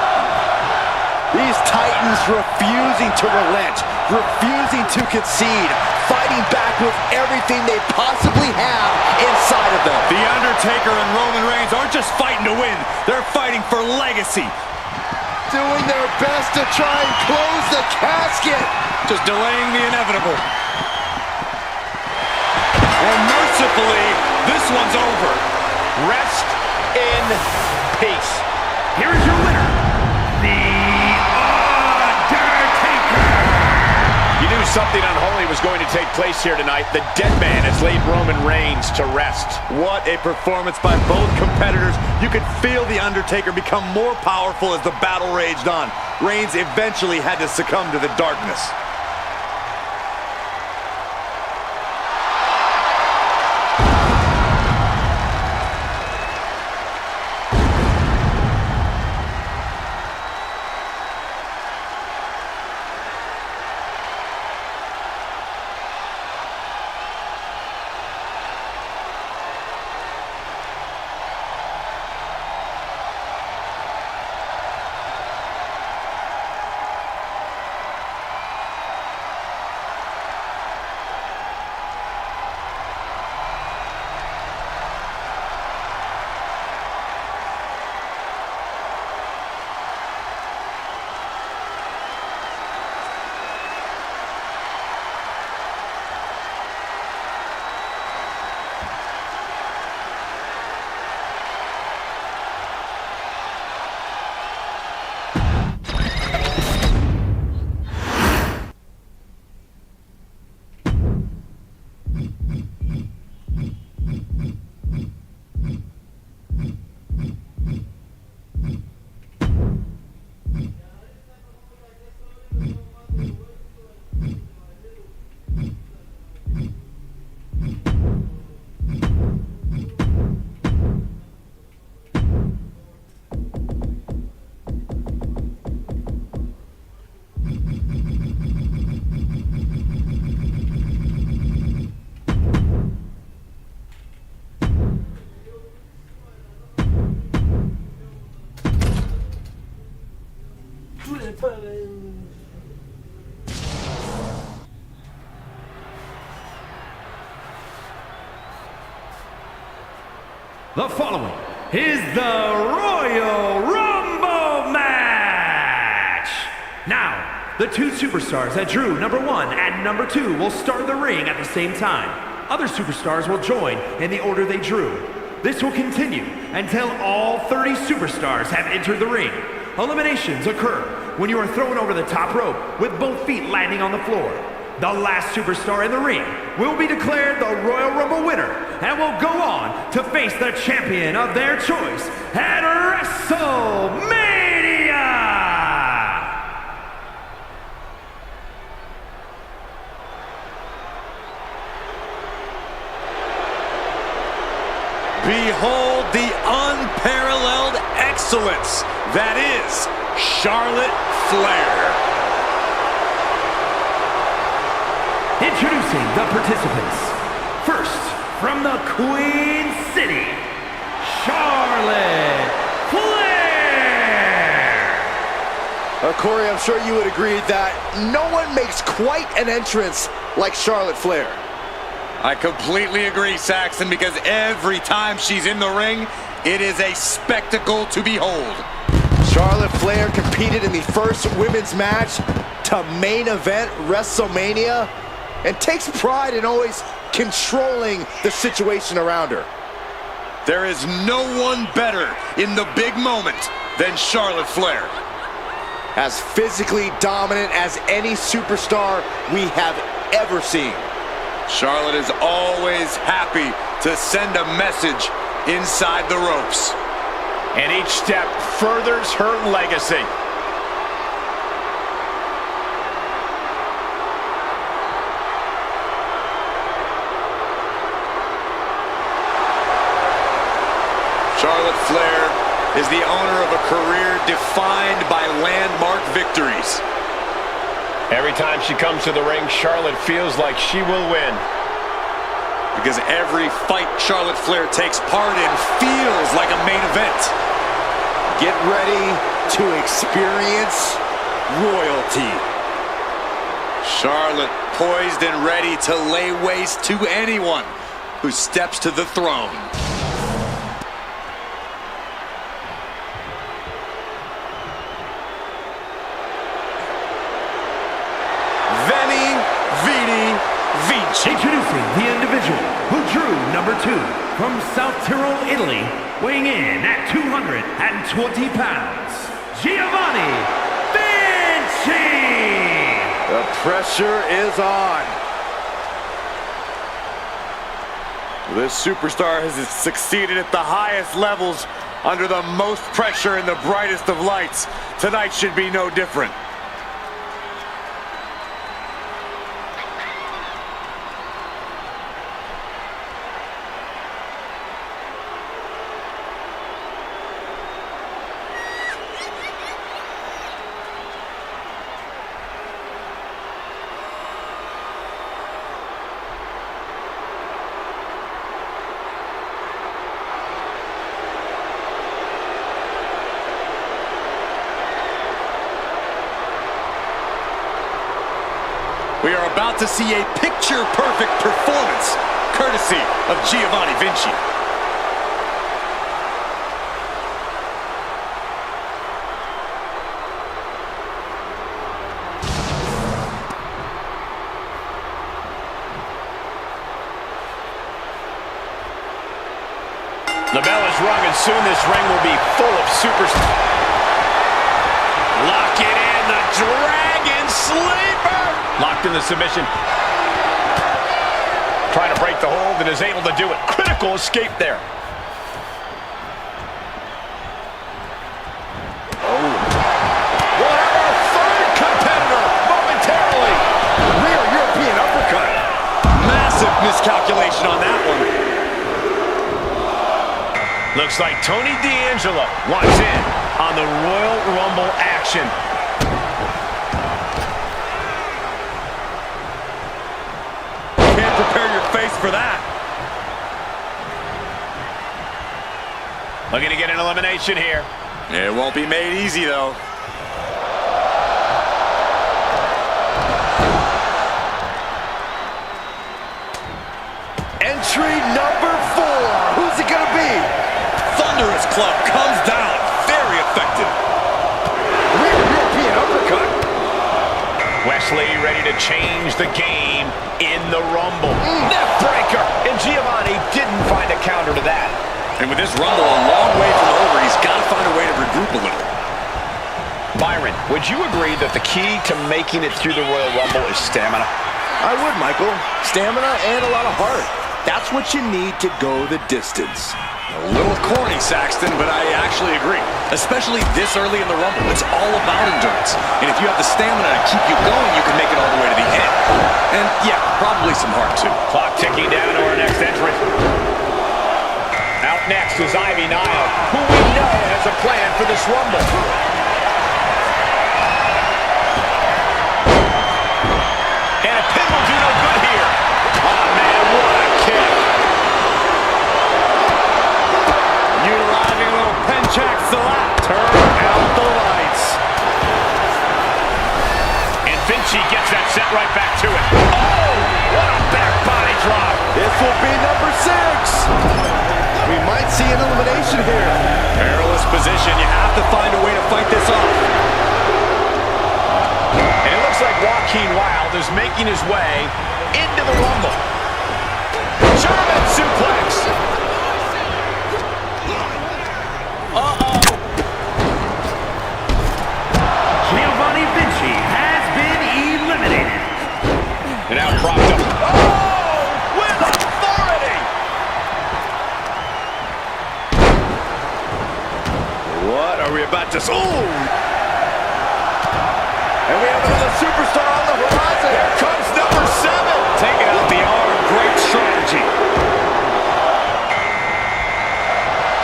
These Titans refusing to relent, refusing to concede, fighting back with everything they possibly have inside of them. The Undertaker and Roman Reigns aren't just fighting to win, they're fighting for legacy. Doing their best to try and close the casket. Just delaying the inevitable. And mercifully, this one's over. Rest in peace. Here is your winner, The Undertaker. You do something unholy was going to take place here tonight. The dead man has laid Roman Reigns to rest. What a performance by both competitors. You could feel The Undertaker become more powerful as the battle raged on. Reigns eventually had to succumb to the darkness. The following is the Royal Rumble match. Now, the two superstars that drew number 1 and number 2 will start the ring at the same time. Other superstars will join in the order they drew. This will continue until all 30 superstars have entered the ring. Eliminations occur when you are thrown over the top rope with both feet landing on the floor. The last superstar in the ring will be declared the Royal Rumble winner and will go on to face the champion of their choice at WrestleMania! Behold the unparalleled excellence that is Charlotte Flair. Introducing the participants. First, from the Queen City, Charlotte Flair! Corey, I'm sure you would agree that no one makes quite an entrance like Charlotte Flair. I completely agree, Saxton, because every time she's in the ring, it is a spectacle to behold. Charlotte Flair competed in the first women's match to main event WrestleMania and takes pride in always controlling the situation around her. There is no one better in the big moment than Charlotte Flair. As physically dominant as any superstar we have ever seen. Charlotte is always happy to send a message inside the ropes. And each step furthers her legacy. Charlotte Flair is the owner of a career defined by landmark victories. Every time she comes to the ring, Charlotte feels like she will win. Because every fight Charlotte Flair takes part in feels like a main event. Get ready to experience royalty. Charlotte poised and ready to lay waste to anyone who steps to the throne. Introducing the individual who drew number 2 from South Tyrol, Italy, weighing in at 220 pounds, Giovanni Vinci! The pressure is on. This superstar has succeeded at the highest levels under the most pressure in the brightest of lights. Tonight should be no different. We are about to see a picture-perfect performance, courtesy of Giovanni Vinci. The bell is rung, and soon this ring will be full of superstars. Lock it in, the Dragon Sleeper! Locked in the submission. Trying to break the hold and is able to do it. Critical escape there. Oh. What our third competitor momentarily. Rear European uppercut. Massive miscalculation on that one. Looks like Tony D'Angelo wants in on the Royal Rumble action. Can't prepare your face for that. Looking to get an elimination here. It won't be made easy, though. Entry number 4. Who's it gonna be? Thunderous Club comes down. Very effective. Rear European uppercut. Wesley ready to change the game in the Rumble. Neck breaker. And Giovanni didn't find a counter to that. And with this Rumble a long way from over, he's got to find a way to regroup a little. Byron, would you agree that the key to making it through the Royal Rumble is stamina? I would, Michael. Stamina and a lot of heart. That's what you need to go the distance. A little corny, Saxton, but I actually agree. Especially this early in the Rumble. It's all about endurance. And if you have the stamina to keep you going, you can make it all the way to the end. And yeah, probably some heart too. Clock ticking down to our next entrant. Out next is Ivy Nile, who we know has a plan for this Rumble. And a pin will do no good here. Oh man, what a kick. Utilizing a little Penchak Salat. Turn out the lights. And Vinci gets that set right back to it. Oh, what a back body drop. This will be number 6. We might see an elimination here. Perilous position. You have to find a way to fight this off. And it looks like Joaquin Wilde is making his way into the Rumble. German suplex. Giovanni Vinci has been eliminated. And now propped up. Oh, with authority. What are we about to... Ooh! And we have another superstar on the horizon. Here comes number 7. Taking out the arm. Great strategy.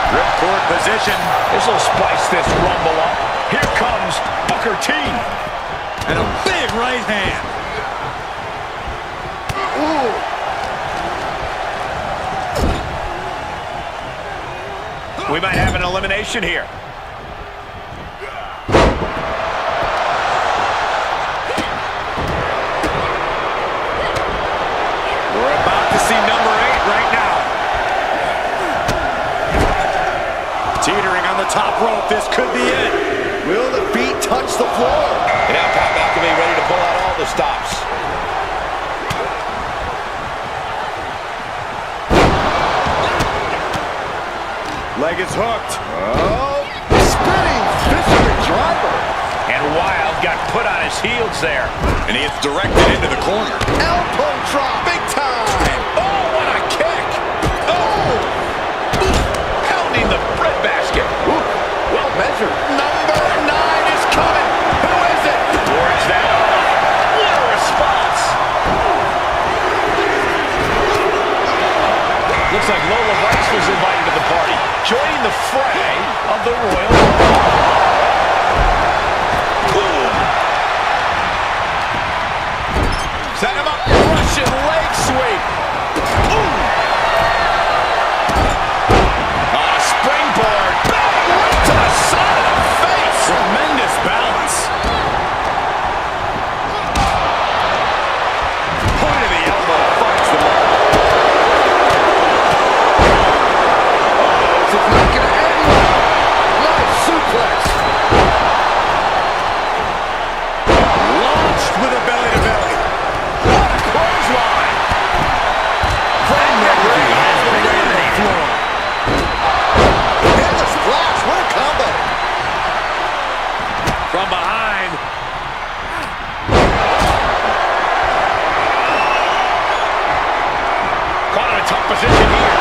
Ripcord position. This will spice this Rumble up. Here comes Booker T. And a big right hand. We might have an elimination here. We're about to see number 8 right now. Teetering on the top rope. This could be it. Will the feet touch the floor? And now Pat McAfee ready to pull out all the stops. Leg is hooked. Oh, spinning fisherman driver. And Wilde got put on his heels there. And he gets directed into the corner. Elbow drop, big time. Oh, what a kick. Oh, pounding the breadbasket. Well measured. Number 9 is coming. Who is it? Where's that off? What a response. Looks like Lola Vice was invited to the party, joining the fray of the Royal Rumble. Boom. Set him up. Russian leg sweep. Ooh. Springboard. Right to the side of the face. Tremendous balance. Point of the elbow finds the mark. This is not going to end well. Live suplex. Launched with a belly-to-belly. What a clothesline. From the ring has been ready to the floor. And the splash. What a combo. From behind. Caught in a tough position here.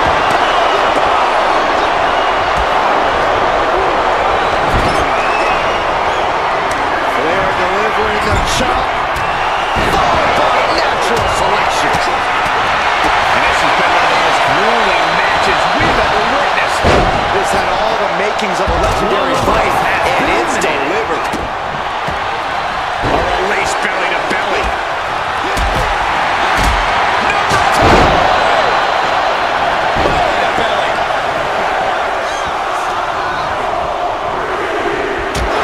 Flair delivering the chop. Followed by natural selection. And this has been one of the most grueling matches we've ever witnessed. This had all the makings of a legendary fight, and it's delivered. A release belly to belly. Belly to belly.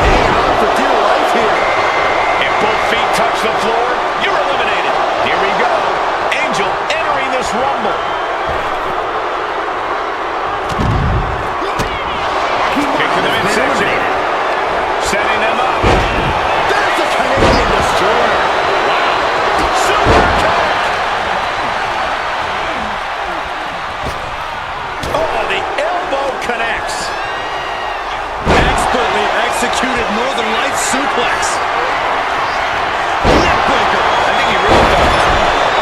Hanging on for dear life here. If both feet touch the floor, you're eliminated. Here we go. Angel entering this Rumble. Kick to the midsection. Setting them up. There's the Canadian destroyer. Wow. Super kick. Oh, the elbow connects. Expertly executed Northern Lights suplex. Neckbreaker. I think he really thought that.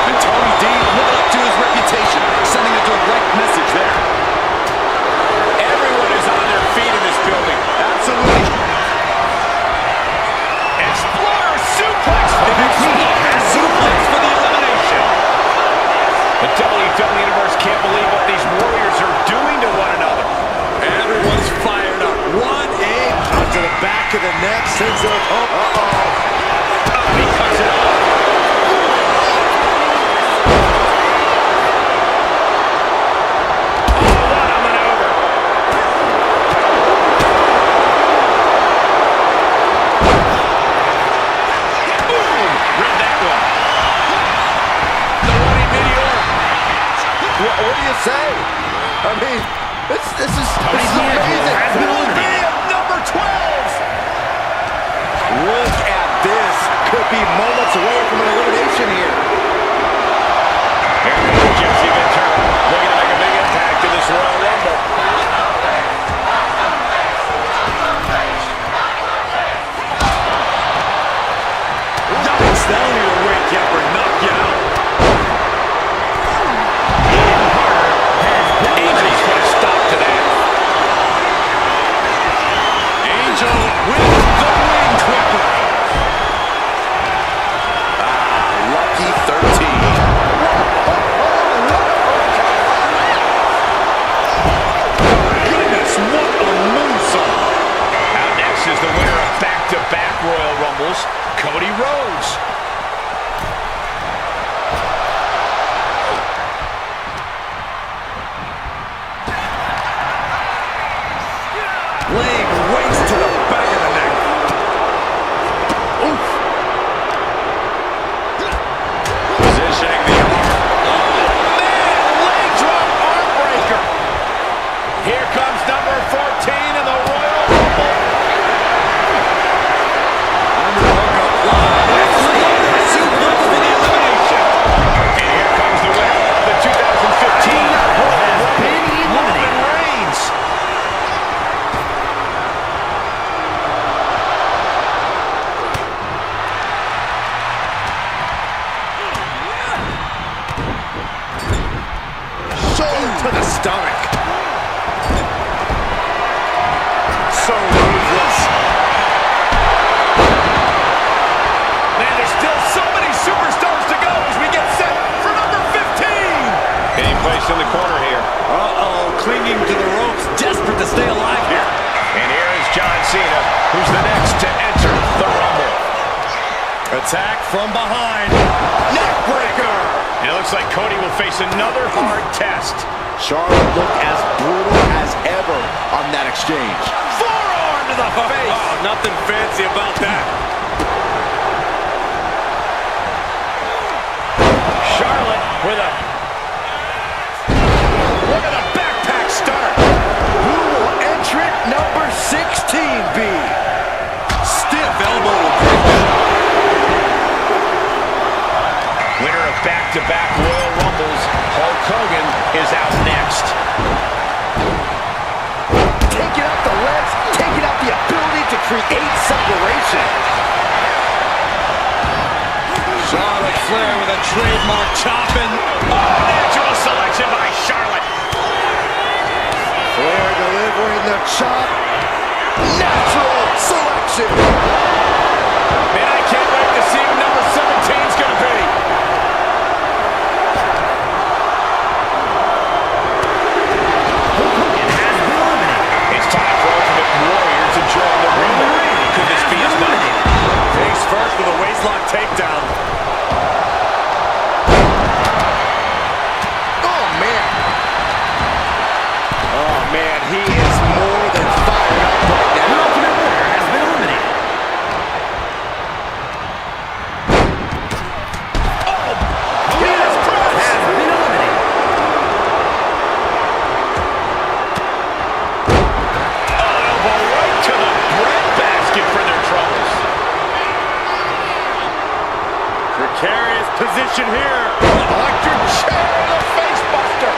And Tony D living up to his reputation, sending a direct message there. Everyone is on their feet in this building. Absolutely. Exploder suplex. Suplex for the elimination. The WWE Universe can't believe what these warriors are doing to one another. Everyone's fired up. One aim onto the back of the neck, sends it home. He cuts it off. Oh, what a maneuver. Boom. Read that one. The running meteor. What do you say? I mean, this is amazing. Bam, number 12. Look at this. Could be moments away from an elimination here. Here comes Jesse Ventura, looking to make a big impact in this Royal Rumble. Yikes, that'll either wake you up or knock you out. Angel's put a stop to that. Angel wins the win quickly. Lucky to the stomach. So ruthless. Man, there's still so many superstars to go as we get set for number 15. Getting placed in the corner here. Uh-oh, clinging to the ropes, desperate to stay alive here. And here is John Cena, who's the next to enter the Rumble. Attack from behind. Neckbreaker. And it looks like Cody will face another hard test. Charlotte looked as brutal as ever on that exchange. Forearm to the face. Oh, nothing fancy about that. Charlotte with a... Look at the backpack stunner. Who will entrant number 16 be? Stiff elbow will break that. Winner of back-to-back Royal Rumbles, Hulk Hogan, is out next. Taking out the legs, taking out the ability to create separation. Charlotte Flair with a trademark chopping. Oh, natural selection by Charlotte. Flair delivering the chop. Natural selection. Man, I can't wait to see who number 17's going to be. It's time for Ultimate Warrior to join the Rumble. Could this be his night? Face first with a waistlock takedown. Oh man, he is more than fired up right now. Ultimate Warrior has been eliminated. Yes, press! Has been eliminated. Elbow right to the breadbasket for their troubles. Precarious position here. Electric chair, the face buster.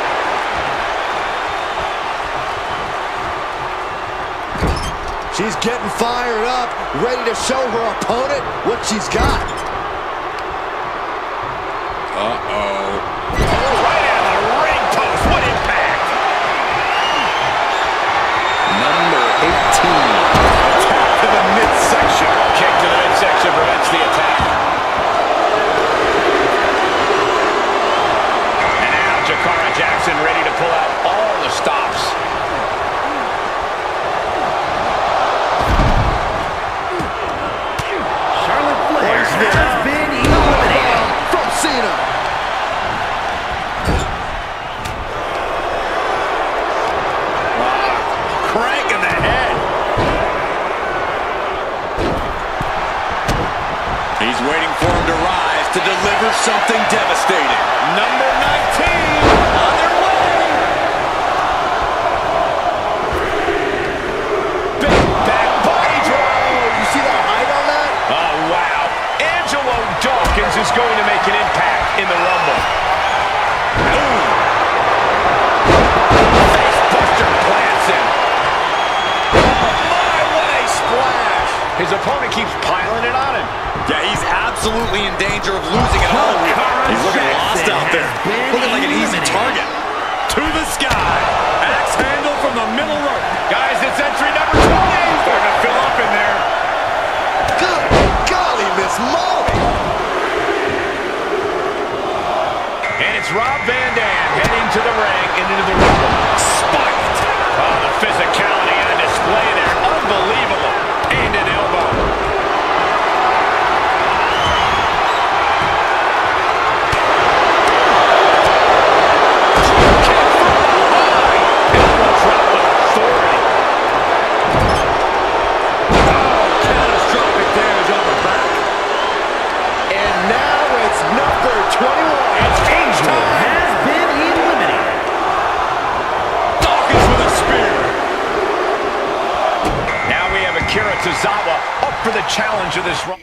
She's getting fired up, ready to show her opponent what she's got. Uh-oh. Right out of the ring post. What impact! Number 18. Attack to the midsection. Kick to the midsection prevents the attack. And now Jakara Jackson ready to pull out all the stops. Charlotte Flair has been eliminated. From Cena. Crank in the head. He's waiting for him to rise to deliver something devastating. Number 19 on their way. Big back body drop. You see that height on that? Oh, wow. Angelo Dawkins is going to make an impact in the Rumble. Face buster plants him. Oh, my, what a splash. His opponent keeps piling it on him. Yeah, he's absolutely in danger of losing it all here. He's looking lost out there. Looking like an easy target. To the sky. Axe handle from the middle rope. Guys, it's entry number 20. Starting to fill up in there. Good golly, Miss Molly. And it's Rob Van Dam heading to the ring and into the Rumble. Spiked. Oh, the physicality on display there. Unbelievable. And an elbow. Catastrophic damage on the back. And now it's number 21. It's Angel. Has been eliminated. Dawkins with a spear. Now we have Akira Tozawa up for the challenge of this run.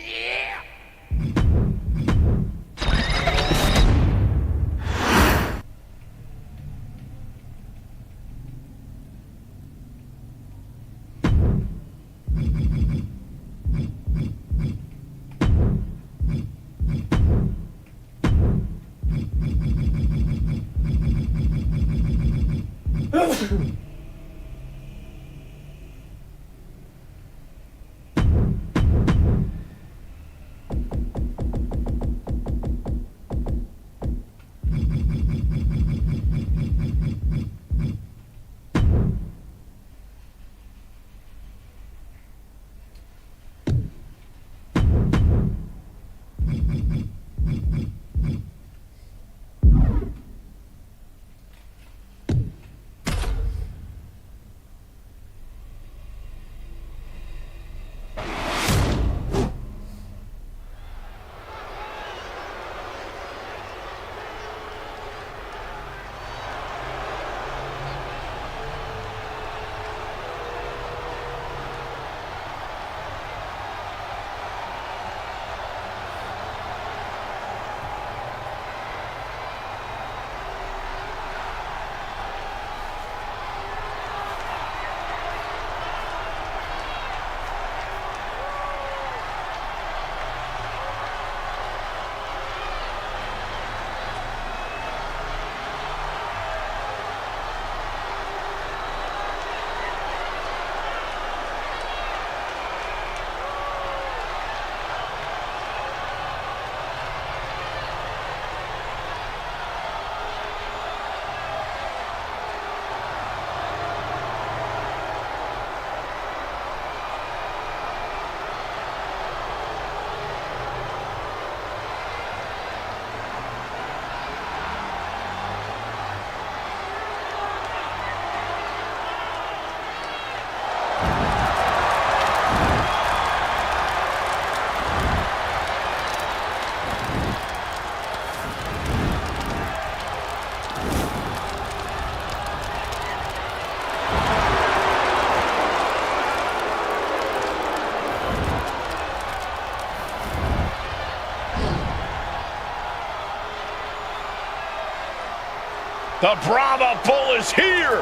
The Brahma Bull is here!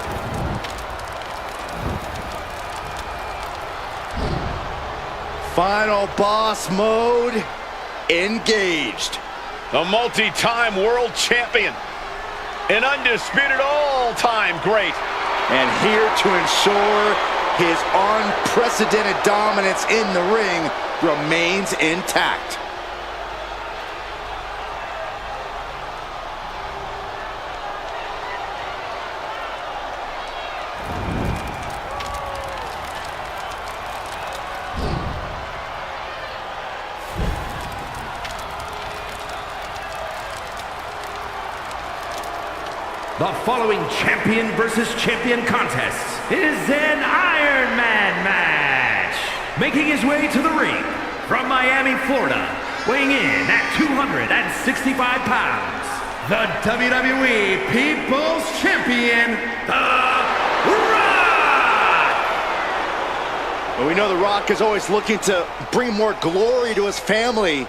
Final boss mode engaged. The multi-time world champion. An undisputed all-time great. And here to ensure his unprecedented dominance in the ring remains intact. The following champion versus champion contest is an Iron Man match. Making his way to the ring from Miami, Florida, weighing in at 265 pounds, the WWE People's Champion, The Rock! Well, we know The Rock is always looking to bring more glory to his family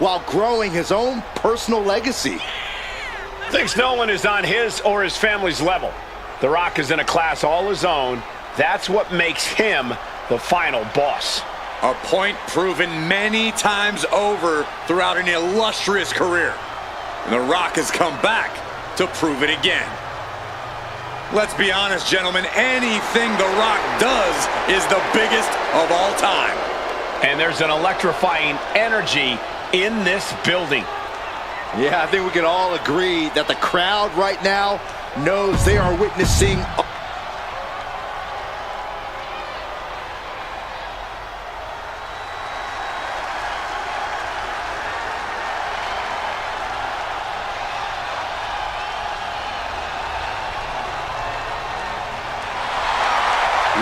while growing his own personal legacy. Thinks no one is on his or his family's level. The Rock is in a class all his own. That's what makes him the final boss. A point proven many times over throughout an illustrious career. And The Rock has come back to prove it again. Let's be honest, gentlemen, anything The Rock does is the biggest of all time. And there's an electrifying energy in this building. Yeah, I think we can all agree that the crowd right now knows they are witnessing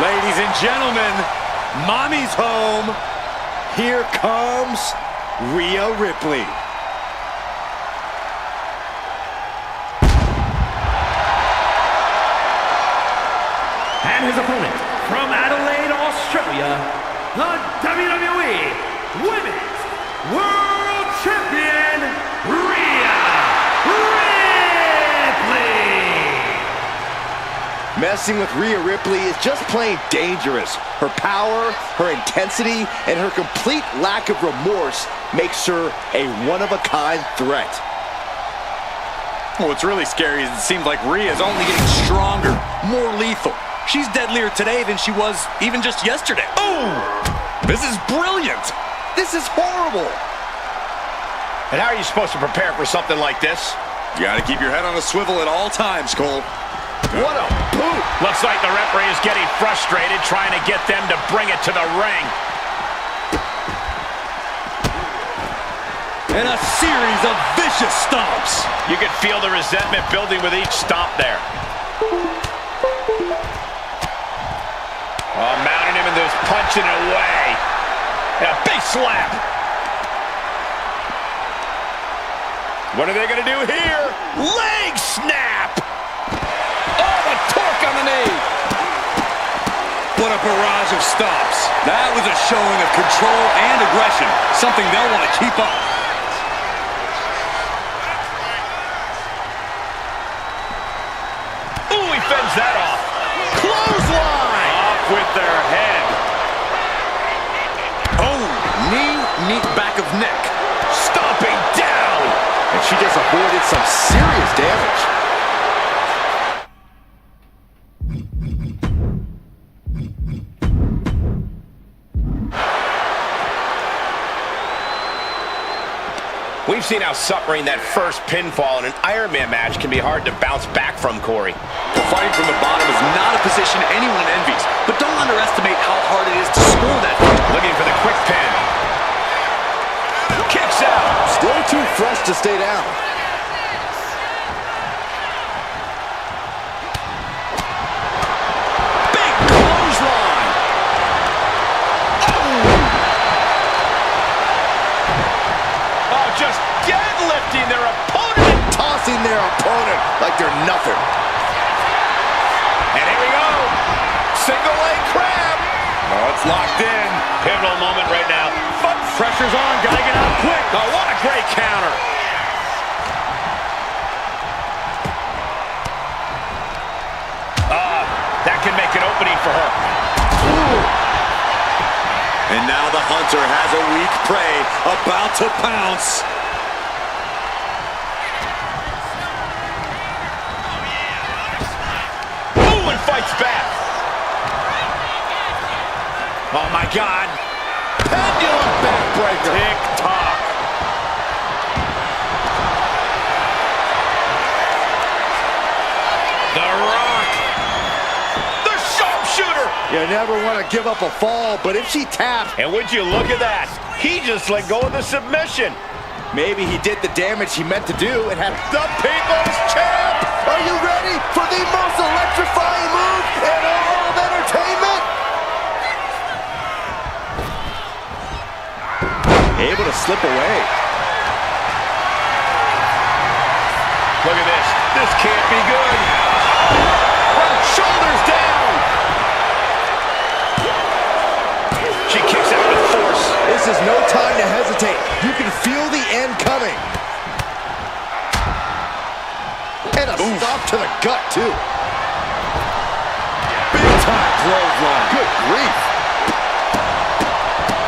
Ladies and gentlemen, Mommy's home. Here comes Rhea Ripley. And his opponent from Adelaide, Australia, the WWE Women's World Champion, Rhea Ripley. Messing with Rhea Ripley is just plain dangerous. Her power, her intensity, and her complete lack of remorse makes her a one-of-a-kind threat. What's really scary is it seems like Rhea is only getting stronger, more lethal. She's deadlier today than she was even just yesterday. Ooh! This is brilliant! This is horrible. And how are you supposed to prepare for something like this? You gotta keep your head on a swivel at all times, Cole. What a boot! Looks like the referee is getting frustrated, trying to get them to bring it to the ring. And a series of vicious stomps. You can feel the resentment building with each stomp there. Oh, mounting him and just punching it away. And a big slap. What are they going to do here? Leg snap! Oh, the torque on the knee. What a barrage of stomps. That was a showing of control and aggression, something they'll want to keep up. Ooh, he fends that off. Clothesline! Off with their head. Oh, knee, back of neck. Stomping down! And she just avoided some serious damage. We've seen how suffering that first pinfall in an Iron Man match can be hard to bounce back from, Corey. Fighting from the bottom is not a position anyone envies, but don't underestimate how hard it is to score that fight. Looking for the quick pin. Kicks out. Still too fresh to stay down. Big clothesline. Oh, just deadlifting their opponent. Tossing their opponent like they're nothing. And here we go. Single leg crab. Oh, it's locked in. Pivotal moment right now. Pressure's on. Gotta get out quick. Oh, what a great counter. That can make an opening for her. Ooh. And now the Hunter has a weak prey about to pounce. Ooh, and fights back. Oh, my God. Pendulum backbreaker. Tick-tock. The Rock. The sharpshooter. You never want to give up a fall, but if she taps... And would you look at that? He just let go of the submission. Maybe he did the damage he meant to do and had the People's Champ! Are you ready for the most electrifying move in all of entertainment? Able to slip away. Look at this. This can't be good. Right, shoulders down. She kicks out with force. This is no time to hesitate. You can feel the end coming. And a stop to the gut, too. Big time clothesline. Good grief.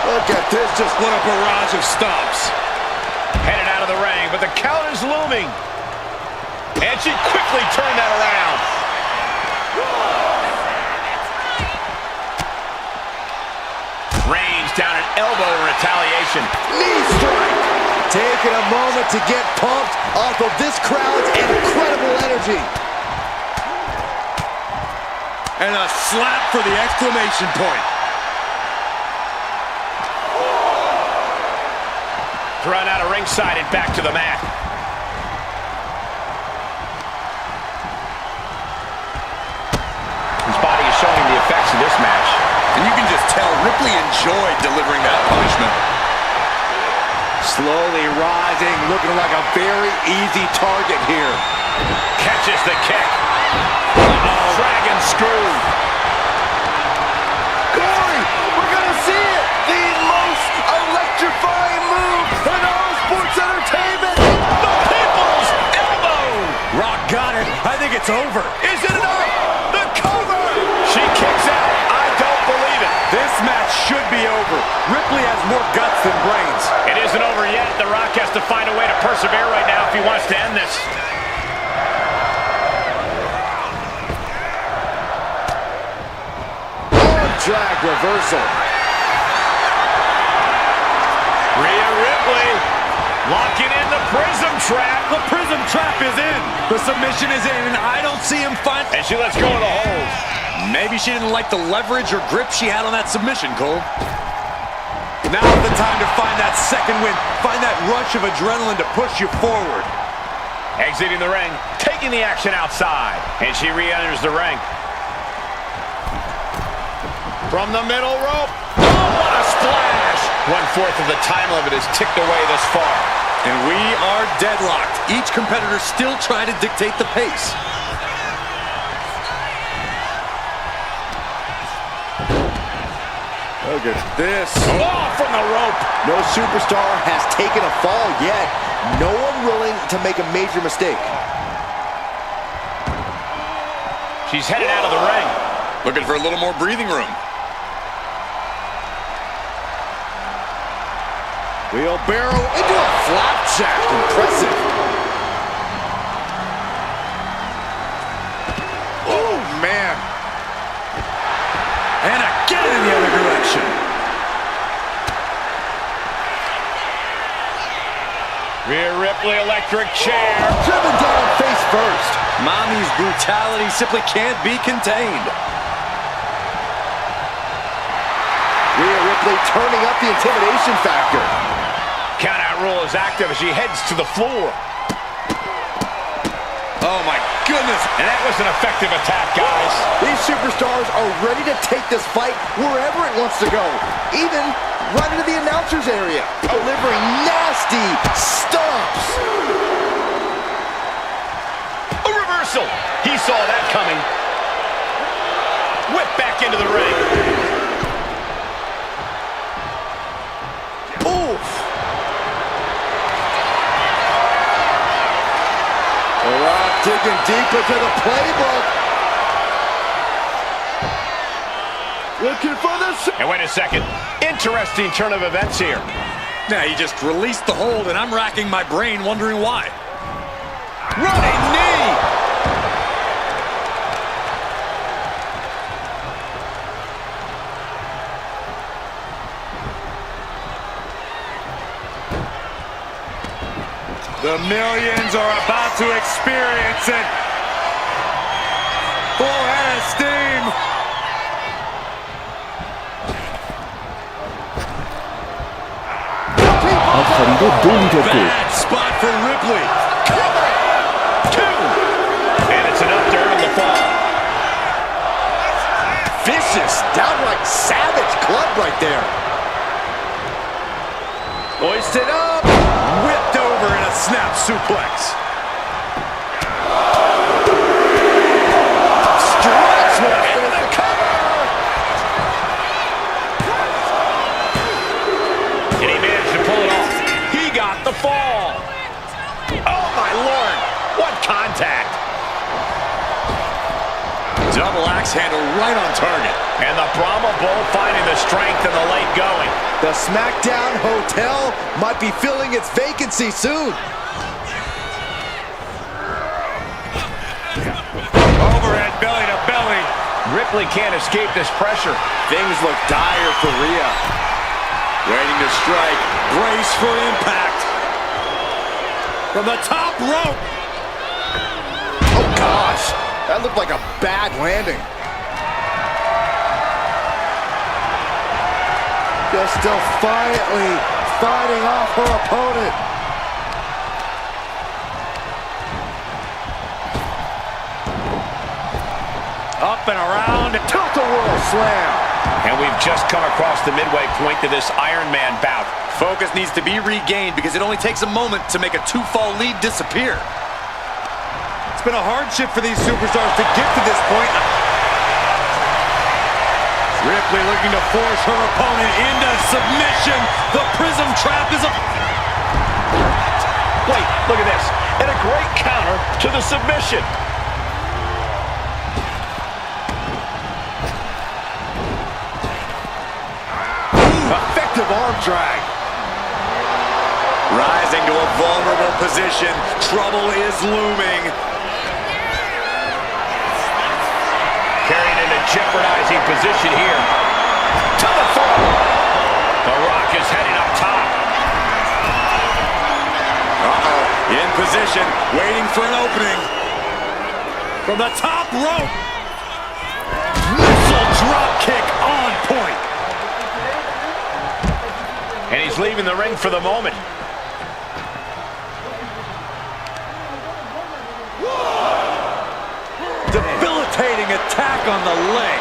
Look at this, just What a barrage of stomps. Headed out of the ring, but the count is looming. And she quickly turned that around. Range down an elbow in retaliation. knee strike. Taking a moment to get pumped off of this crowd's incredible energy. And a slap for the exclamation point. Run out of ringside and back to the mat. His body is showing the effects of this match. And you can just tell Ripley enjoyed delivering that punishment. Slowly rising, looking like a very easy target here. Catches the kick. Dragon screw. Corey, we're gonna see it! The most electrifying move in all sports entertainment! The People's Elbow. Rock got it. I think it's over. Is it enough? The cover. She kicks out. I don't believe it. This match should be over. Ripley has more guts than brains. It isn't over yet. The Rock has to find a way to persevere right now if he wants to end this. impact reversal. Rhea Ripley locking in the prism trap. The prism trap is in. The submission is in, and I don't see him find... And she lets go of the hold. Maybe she didn't like the leverage or grip she had on that submission, Cole. Now's the time to find that second win. Find that rush of adrenaline to push you forward. Exiting the ring, taking the action outside. And she re-enters the ring. From the middle rope. Oh, what a splash! 1/4 of the time limit is ticked away this far. And we are deadlocked. Each competitor still trying to dictate the pace. Look at this. Oh, from the rope. No superstar has taken a fall yet. No one willing to make a major mistake. She's headed out of the ring. Looking for a little more breathing room. Wheelbarrow into a flapjack. Impressive. Oh, man. And again in the other direction. Rhea Ripley, electric chair. Driven down face first. Mommy's brutality simply can't be contained. Rhea Ripley turning up the intimidation factor. Countout rule is active as she heads to the floor. Oh my goodness. And that was an effective attack, guys. These superstars are ready to take this fight wherever it wants to go. Even right into the announcer's area. Delivering nasty stomps. A reversal. He saw that coming. Whip back into the ring. Oof. The Rock digging deep into the playbook. Looking for this. And wait a second. Interesting turn of events here. Now he just released the hold, and I'm racking my brain wondering why. Running knee. The millions are about to experience it. Full head of steam. Bad spot for Ripley. Two. And it's enough to earn the fall. Vicious, downright savage club right there. Hoisted up. Whipped over in a snap suplex. Stretch with the cover. And he managed to pull it off. He got the fall. Oh, my Lord. What contact. Double axe handle right on target. And the Brahma Bull finding the strength in the late going. The SmackDown Hotel might be filling its vacancy soon. Overhead belly to belly. Ripley can't escape this pressure. Things look dire for Rhea. Waiting to strike. Brace for impact. From the top rope. Oh, gosh. That looked like a bad landing. Just defiantly fighting off her opponent. Up and around. Tilt-a-whirl slam. And we've just come across the midway point to this Iron Man bout. Focus needs to be regained because it only takes a moment to make a two-fall lead disappear. It's been a hardship for these superstars to get to this point. Ripley looking to force her opponent into submission. The prism trap is a... Wait, look at this. And a great counter to the submission. Effective arm drag. Rising to a vulnerable position. Trouble is looming. Carried in a jeopardizing position here. the fall. The Rock is heading up top. In position, waiting for an opening. From the top rope. Missile drop kick on point. And he's leaving the ring for the moment. Debilitating attack on the leg.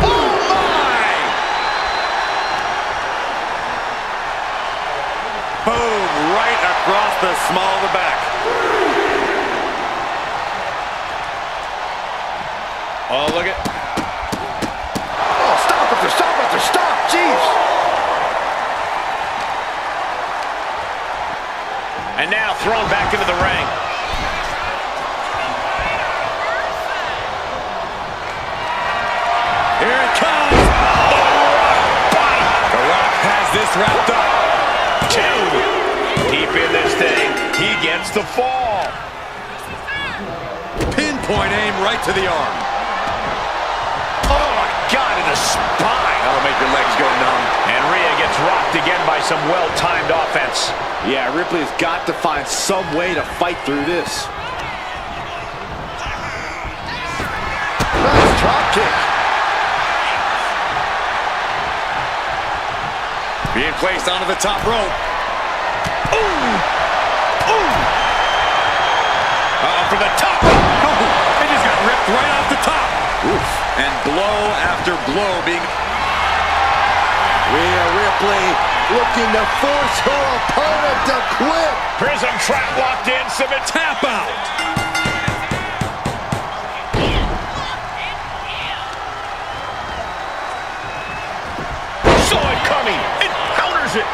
Oh my! Boom, right across the small of the back. Oh, look at... Oh, stop after stop after stop. Jeez. And now thrown back into the ring. Here it comes. The Rock has this wrapped up. 2. Deep in this thing. He gets the fall. Pinpoint aim right to the arm. Oh, my God, in the spine. That'll make your legs go numb. And Rhea gets rocked again by some well-timed offense. Yeah, Ripley has got to find some way to fight through this. Nice drop kick. Being placed onto the top rope. Ooh! Ooh! From the top. It just got ripped right off the top. Oof. And blow after blow being... Rhea Ripley looking to force her opponent to quit. Prism trap locked in. Submit. Tap out. Saw it coming. It counters it.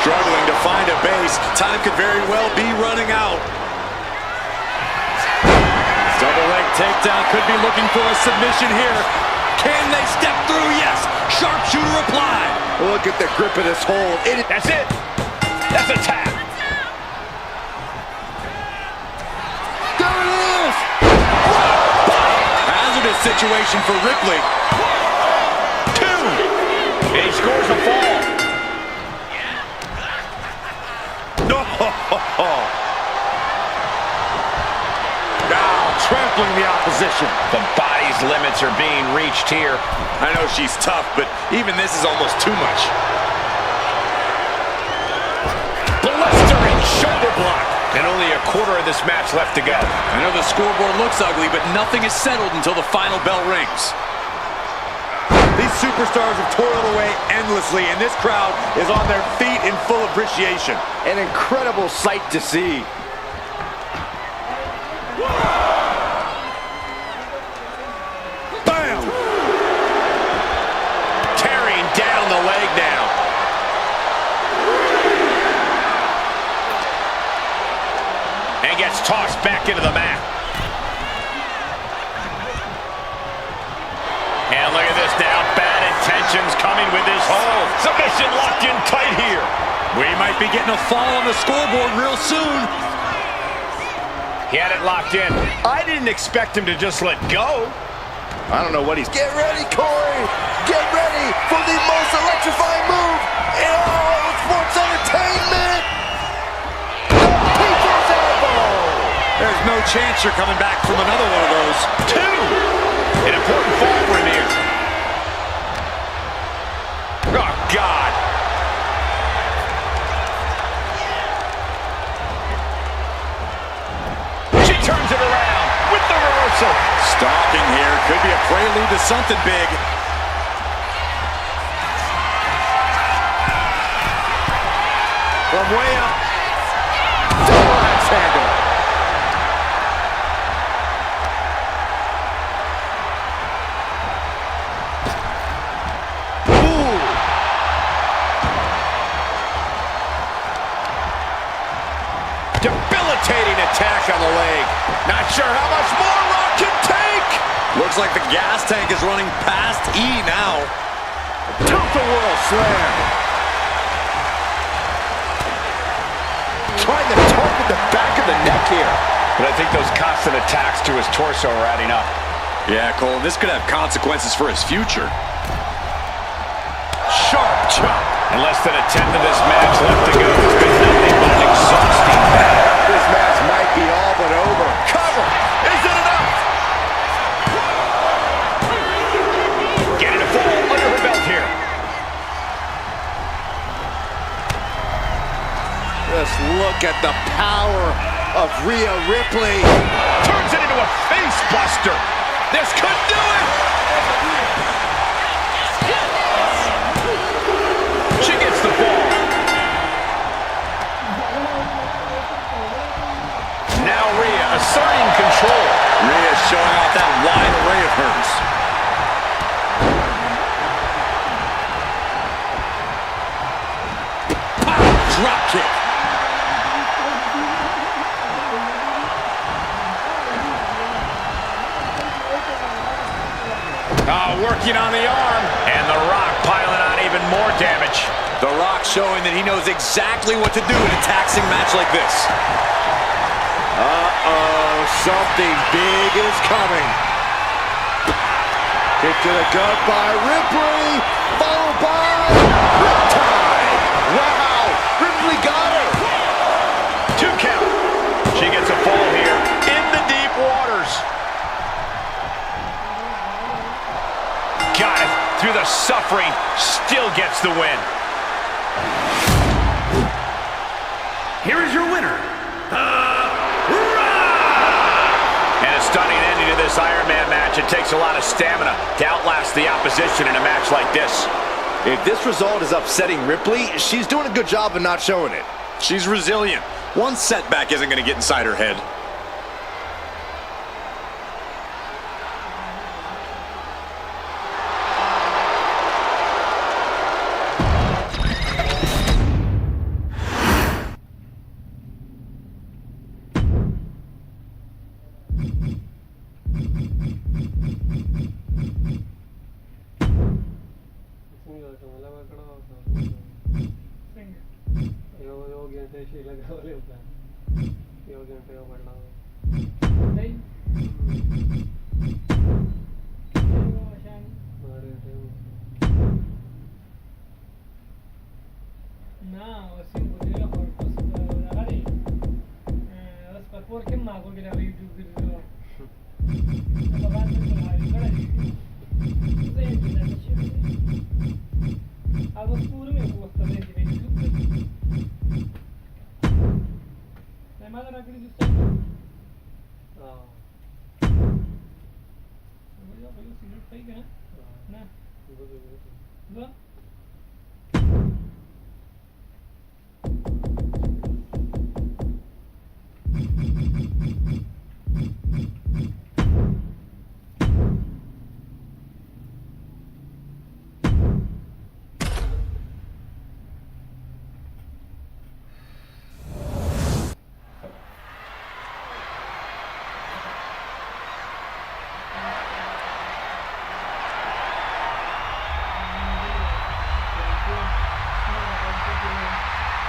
Struggling to find a base. Time could very well be running out. Double leg takedown. Could be looking for a submission here. Can they step through? Yes. Sharpshooter applied. Look at the grip of this hold. That's it. That's a tap. There it is. Hazardous situation for Ripley. 2. And he scores a fall. Now trampling the opposition. The body's limits are being reached here. I know she's tough, but even this is almost too much. Blistering shoulder block. And only a quarter of this match left to go. I know the scoreboard looks ugly, but nothing is settled until the final bell rings. These superstars have toiled away endlessly, and this crowd is on their feet in full appreciation. An incredible sight to see. Bam! Tearing down the leg now. And gets tossed back into the mat. And look at this now. Bad intentions coming with this hold. Submission locked in tight here. We might be getting a fall on the scoreboard real soon. He had it locked in. I didn't expect him to just let go. I don't know what he's... Get ready, Corey! Get ready for the most electrifying move in all of sports entertainment! The People's Elbow! There's no chance you're coming back from another one of those. 2. An important fall for him here. Oh, God. She turns it around with the reversal. Stalking here could be a prelude to something big. From way up. Double axe handle. Debilitating attack on the leg. Not sure how much more Rock can take. Looks like the gas tank is running past E now. Tilt-a-whirl slam. Trying to target the back of the neck here. But I think those constant attacks to his torso are adding up. Yeah, Cole, this could have consequences for his future. sharp chop. And less than a tenth of this match left to go. It's been nothing but an exhausting battle. This match might be all but over. Cover! Is it enough? Getting a fall under her belt here. Just look at the power of Rhea Ripley. Turns it into a face buster. This could do it. She gets the ball. Now Rhea asserting control. Rhea showing off that wide array of hers. Drop kick. Working on the arm. And The Rock piling on even more damage. The Rock showing that he knows exactly what to do in a taxing match like this. Uh-oh, something big is coming. Kick to the gut by Ripley, followed by Riptide. Wow, Ripley got her. 2 count. She gets a fall here in the deep waters. Got it through the suffering, still gets the win. Here is your winner, And a stunning ending to this Iron Man match. It takes a lot of stamina to outlast the opposition in a match like this. If this result is upsetting Ripley, she's doing a good job of not showing it. She's resilient. One setback isn't going to get inside her head.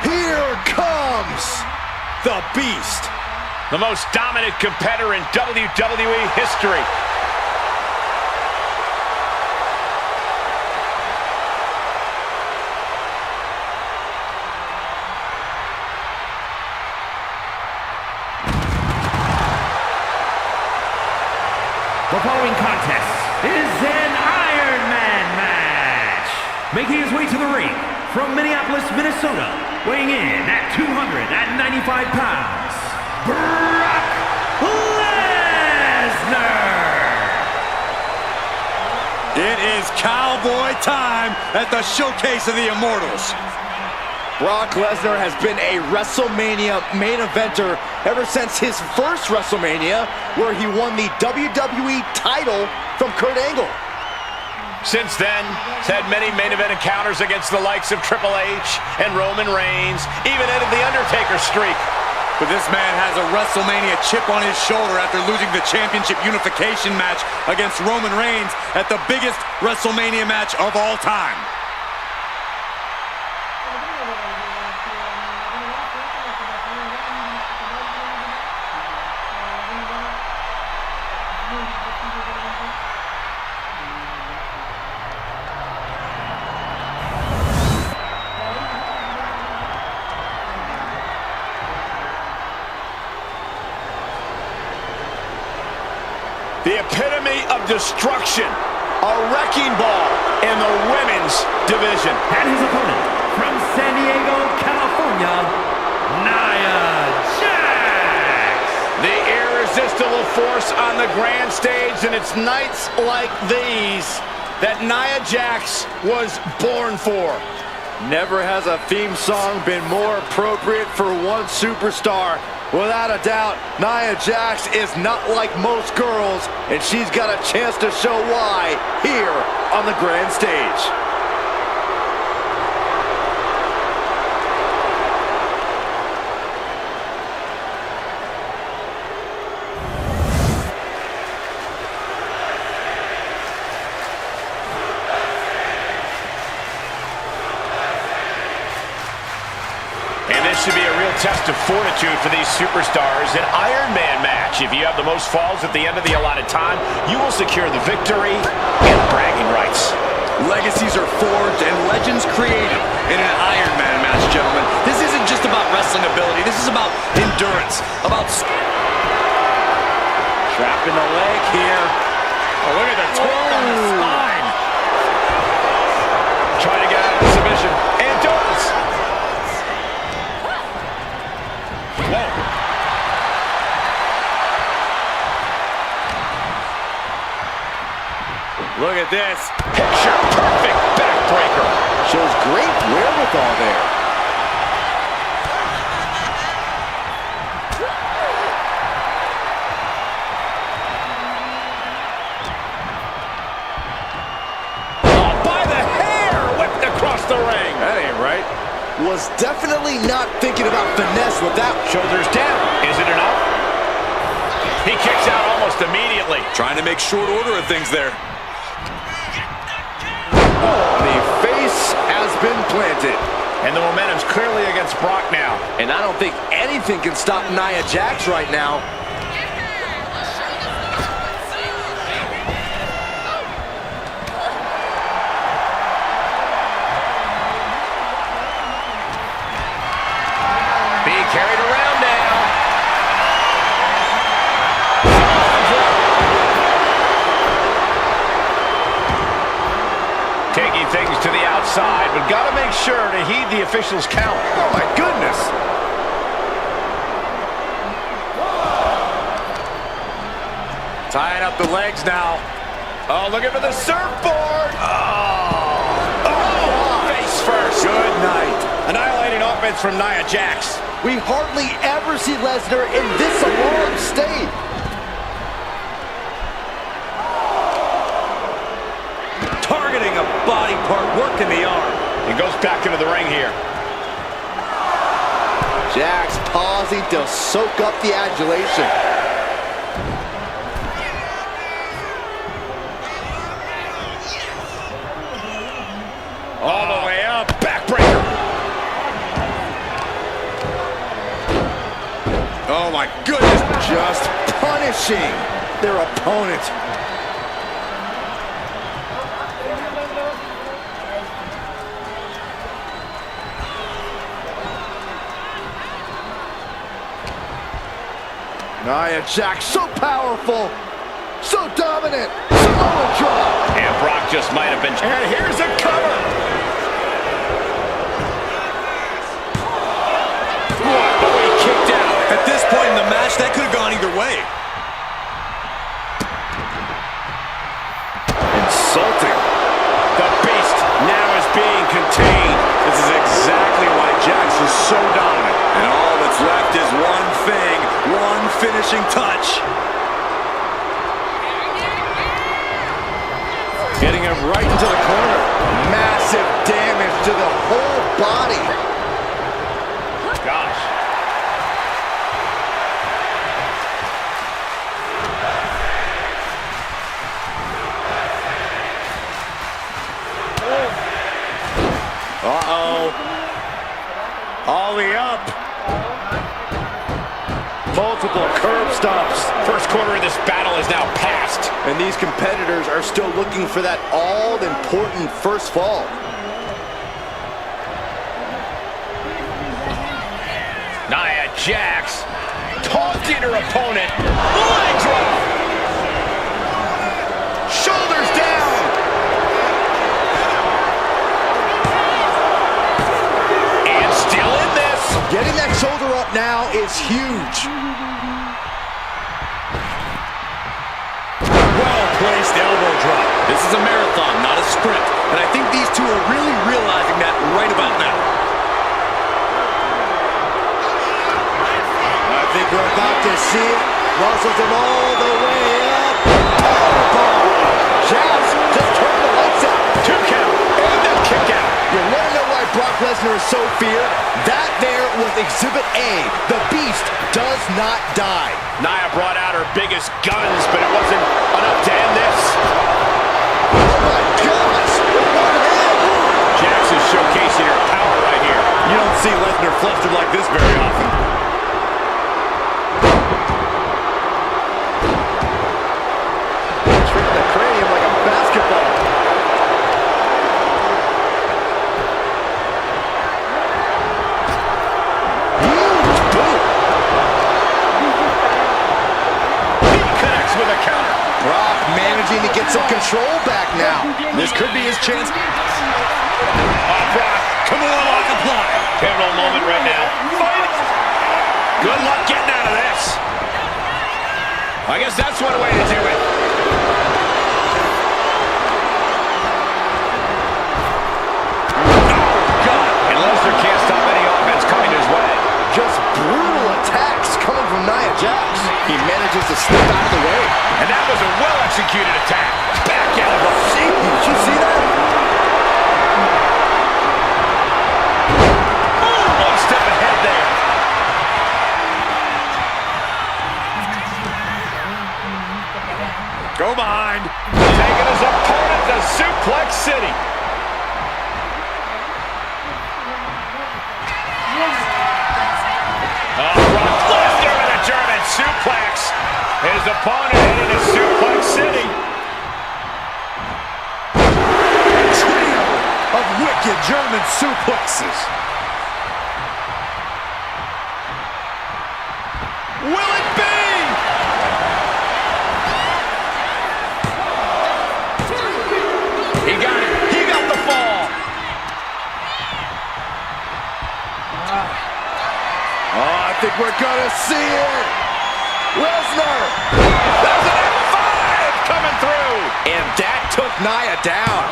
Here comes the Beast. The most dominant competitor in WWE history. The following contest is an Iron Man match. Making his way to the ring from Minneapolis, Minnesota, weighing in at 295 pounds, Brock Lesnar. It is cowboy time at the Showcase of the Immortals. Brock Lesnar has been a WrestleMania main eventer ever since his first WrestleMania, where he won the WWE title from Kurt Angle. Since then, he's had many main event encounters against the likes of Triple H and Roman Reigns, even ended the Undertaker streak. But this man has a WrestleMania chip on his shoulder after losing the championship unification match against Roman Reigns at the biggest WrestleMania match of all time. The epitome of destruction. A wrecking ball in the women's division. And his opponent, from San Diego, California, Nia Jax. The irresistible force on the grand stage, and it's nights like these that Nia Jax was born for. Never has a theme song been more appropriate for one superstar. Without a doubt, Nia Jax is not like most girls, and she's got a chance to show why here on the grand stage. Should be a real test of fortitude for these superstars. An Iron Man match. If you have the most falls at the end of the allotted time, you will secure the victory and bragging rights. Legacies are forged and legends created in an Iron Man match, gentlemen. This isn't just about wrestling ability. This is about endurance, about... Trapping the leg here. Oh, look at the torque on the spine. Trying to get out of the submission. And does. Whoa. Look at this. Picture perfect backbreaker. Shows great wherewithal there. Oh, by the hair, whipped across the ring. That ain't right. Was definitely not thinking about finesse with that. Shoulders down. Is it enough? He kicks out almost immediately. Trying to make short order of things there. The face has been planted. And the momentum's clearly against Brock now. And I don't think anything can stop Nia Jax right now. Being carried around now. Taking things to the outside, but got to make sure to heed the official's count. Oh my goodness. Tying up the legs now. Oh, looking for the surfboard. Oh, face first. Good night. Annihilating offense from Nia Jax. We hardly ever see Lesnar in this alarmed state. Targeting a body part, working the arm. He goes back into the ring here. Jax pausing to soak up the adulation. All the way up, backbreaker. Oh my goodness. Just punishing their opponent. Nia Jax, so powerful, so dominant, Samoa drop. And Brock just might have been. And here's a cover. Oh, he kicked out. At this point in the match, that could have gone either way. Insulting. The beast now is being contained. This is exactly why Jax is so dominant. And all that's left is one thing, one finishing touch. Getting him right into the corner. Massive damage to the whole body. Gosh. Uh-oh. Ollie up. Multiple curb stops. First quarter of this battle is now past. And these competitors are still looking for that all-important first fall. Nia Jax taunting her opponent. Leg drop. right now is huge. Well-placed elbow drop. This is a marathon, not a sprint. And I think these two are really realizing that right about now. I think we're about to see it. Muscles him all the way up. Powerbomb. Jabs just turned the lights out. 2 count and the kick out. You want to know why Brock Lesnar is so feared? That there was Exhibit A. The Beast does not die. Nia brought out her biggest guns, but it wasn't enough to end this. Oh my gosh! With one hand. Jax is showcasing her power right here. You don't see Lesnar flustered like this very often. Treating the cranium like a basketball. Huge boot. He connects with a counter. Brock managing to get some control back now. This could be his chance. Brock, come on, lock apply. Pivotal moment right now. Fight! Good luck getting out of this. I guess that's one way to do it. And Lesnar can't stop any offense coming his way. Just brutal attacks coming from Nia Jax. He manages to slip out of the way. And that was a well-executed attack. Back elbow. Did you see that? One step ahead there. Go behind. Taking his opponent to Suplex City. Brock Lesnar with a German suplex. His opponent heading to Suplex City. Trio of wicked German suplexes. Will it be? He got it. He got the fall. Oh, I think we're gonna see it. Lesnar. There's an F5 coming through. And that took Nia down.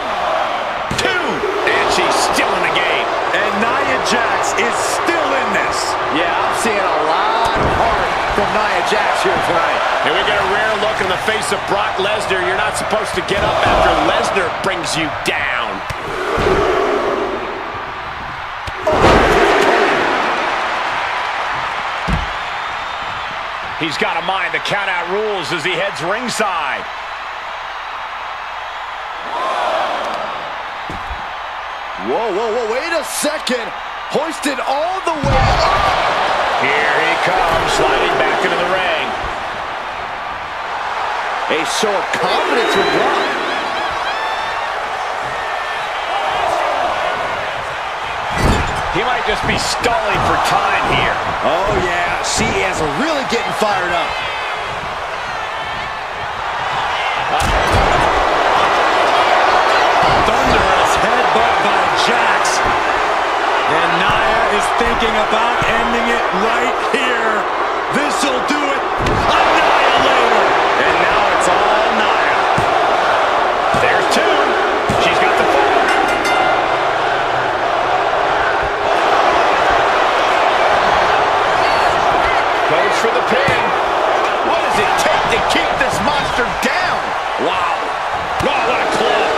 2. And she's still in the game. And Nia Jax is still in this. Yeah, I'm seeing a lot of heart from Nia Jax here tonight. And we get a rare look in the face of Brock Lesnar. You're not supposed to get up after Lesnar brings you down. He's got to mind the count-out rules as he heads ringside. Whoa, whoa, whoa, wait a second. Hoisted all the way up. Here he comes, sliding back into the ring. A show of confidence with Brock. He might just be stalling for time here. Oh, yeah, she is really getting fired up. Thunderous headbutt by Jax. And Nia is thinking about ending it right here. This'll do it. Annihilator. And now it's all Nia. There's 2. She's got the fall. Goes for the pin. What does it take to keep this monster down? Wow. Oh, what a club.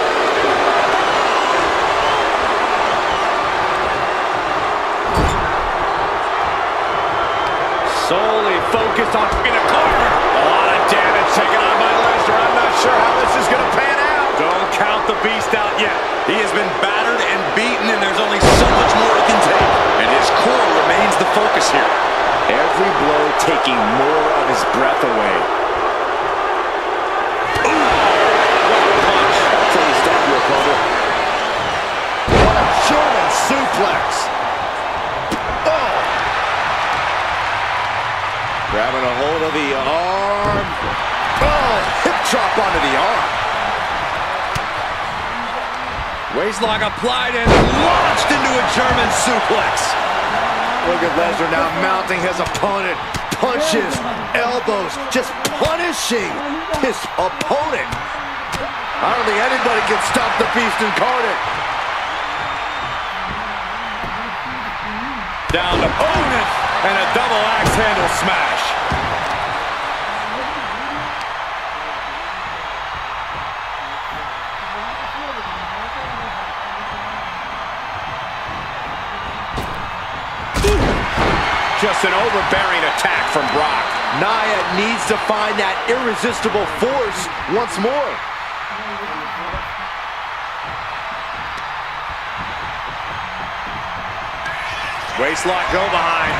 Solely focused on in a corner. A lot of damage taken on by Lesnar. I'm not sure how this is going to pan out. Don't count the beast out yet. He has been battered and beaten, and there's only so much more he can take. And his core remains the focus here. Every blow taking more of his breath away. Punch. Until you stop your opponent. What a German suplex. Oh. Grabbing a hold of the arm. Oh, hip drop onto the arm. Waistlock applied and launched into a German suplex. Look at Lesnar now mounting his opponent. Punches, elbows, just punishing his opponent. I don't think anybody can stop the Beast Incarnate. Down to opponent and a double axe handle smash. Just an overbearing attack from Brock. Nia needs to find that irresistible force once more. Waistlock go behind.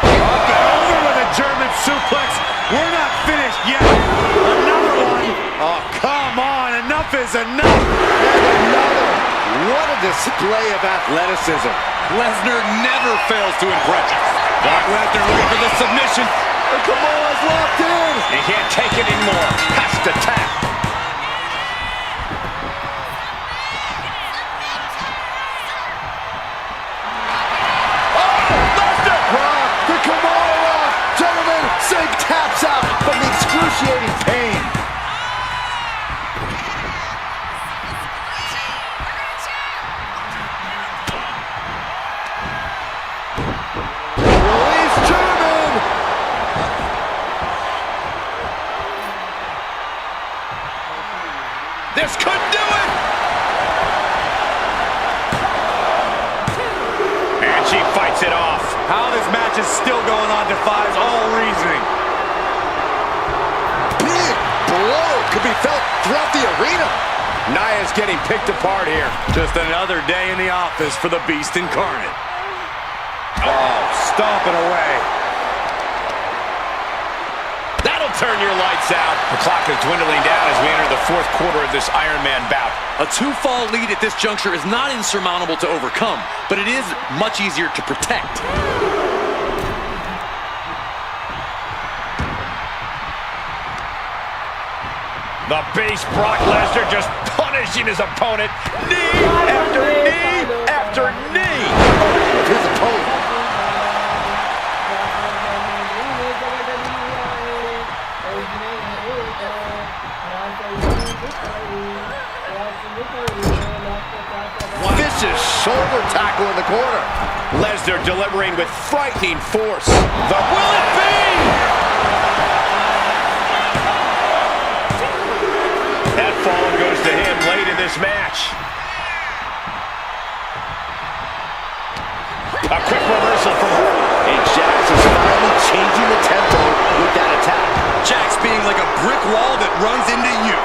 Up and over with a German suplex. We're not finished yet. Another one. Oh, come on. Enough is enough. And another. What a display of athleticism. Lesnar never fails to impress. Brock Lesnar looking for the submission. And Kamala's locked in. He can't take it anymore. Has to tap. Brock, the Kamala lock. Gentlemen, Sink taps out from the excruciating pain. Release German. This could do it. And she fights it off. How this match is still going on defies all reasoning. Big blow could be felt throughout the arena. Nia's getting picked apart here. Just another day in the office for the Beast Incarnate. Oh, stomping away. That'll turn your lights out. The clock is dwindling down as we enter the fourth quarter of this Iron Man bout. A two-fall lead at this juncture is not insurmountable to overcome, but it is much easier to protect. The Beast Brock Lesnar just punishing his opponent. Knee after knee after knee. His opponent. Vicious shoulder tackle in the corner. Lesnar delivering with frightening force. Will it be? That fall goes to him late in this match. A quick reversal from her. And Jax is finally changing the tempo with that attack. Jax being like a brick wall that runs into you.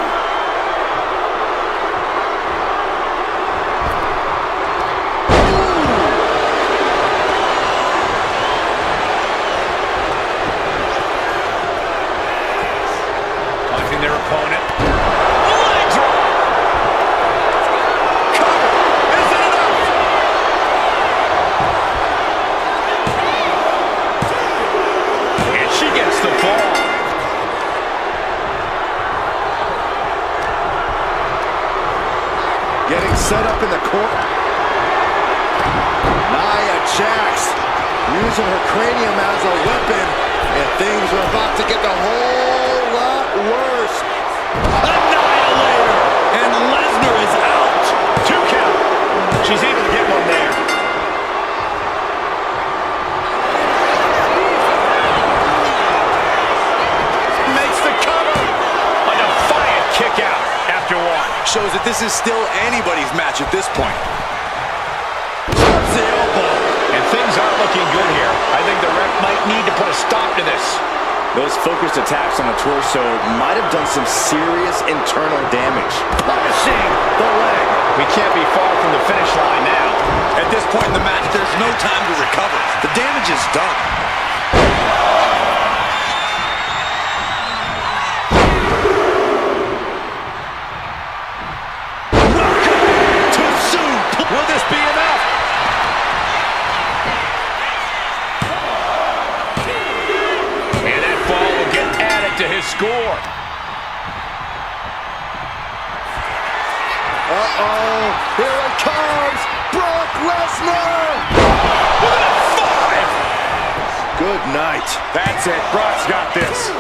Taunting their opponent. Leg drop. Cover. Is it enough? And she gets the fall. Getting set up in the corner. Nia Jax using her cranium as a weapon. And things are about to get a whole lot worse. Annihilator! And Lesnar is out! 2 count. She's able to get one there. Makes the cover. A defiant kick out after one. Shows that this is still anybody's match at this point. Drops the elbow. And things aren't looking good here. I think the ref might need to put a stop to this. Those focused attacks on the torso might have done some serious internal damage. Punishing the leg. We can't be far from the finish line now. At this point in the match, there's no time to recover. The damage is done. Too soon. Will this be enough? And that fall will get added to his score. Uh-oh. Here it comes. Brock Lesnar. With a 5. Good night. That's it. Brock's got this.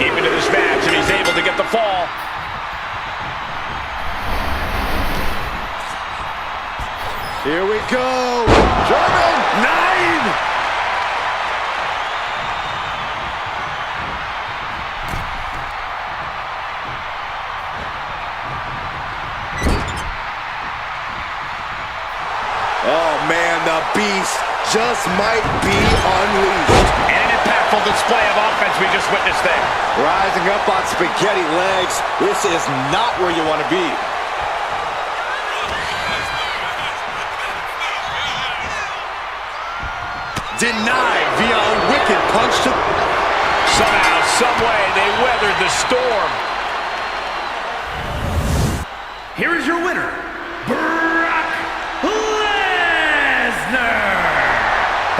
Deep into this match, and he's able to get the fall. Here we go. German 9. Oh man, the beast just might be unleashed. And an impactful display of offense we just witnessed there. Rising up on spaghetti legs. This is not where you want to be. Denied via a wicked punch to... Somehow, someway, they weathered the storm. Here is your winner, Brock Lesnar.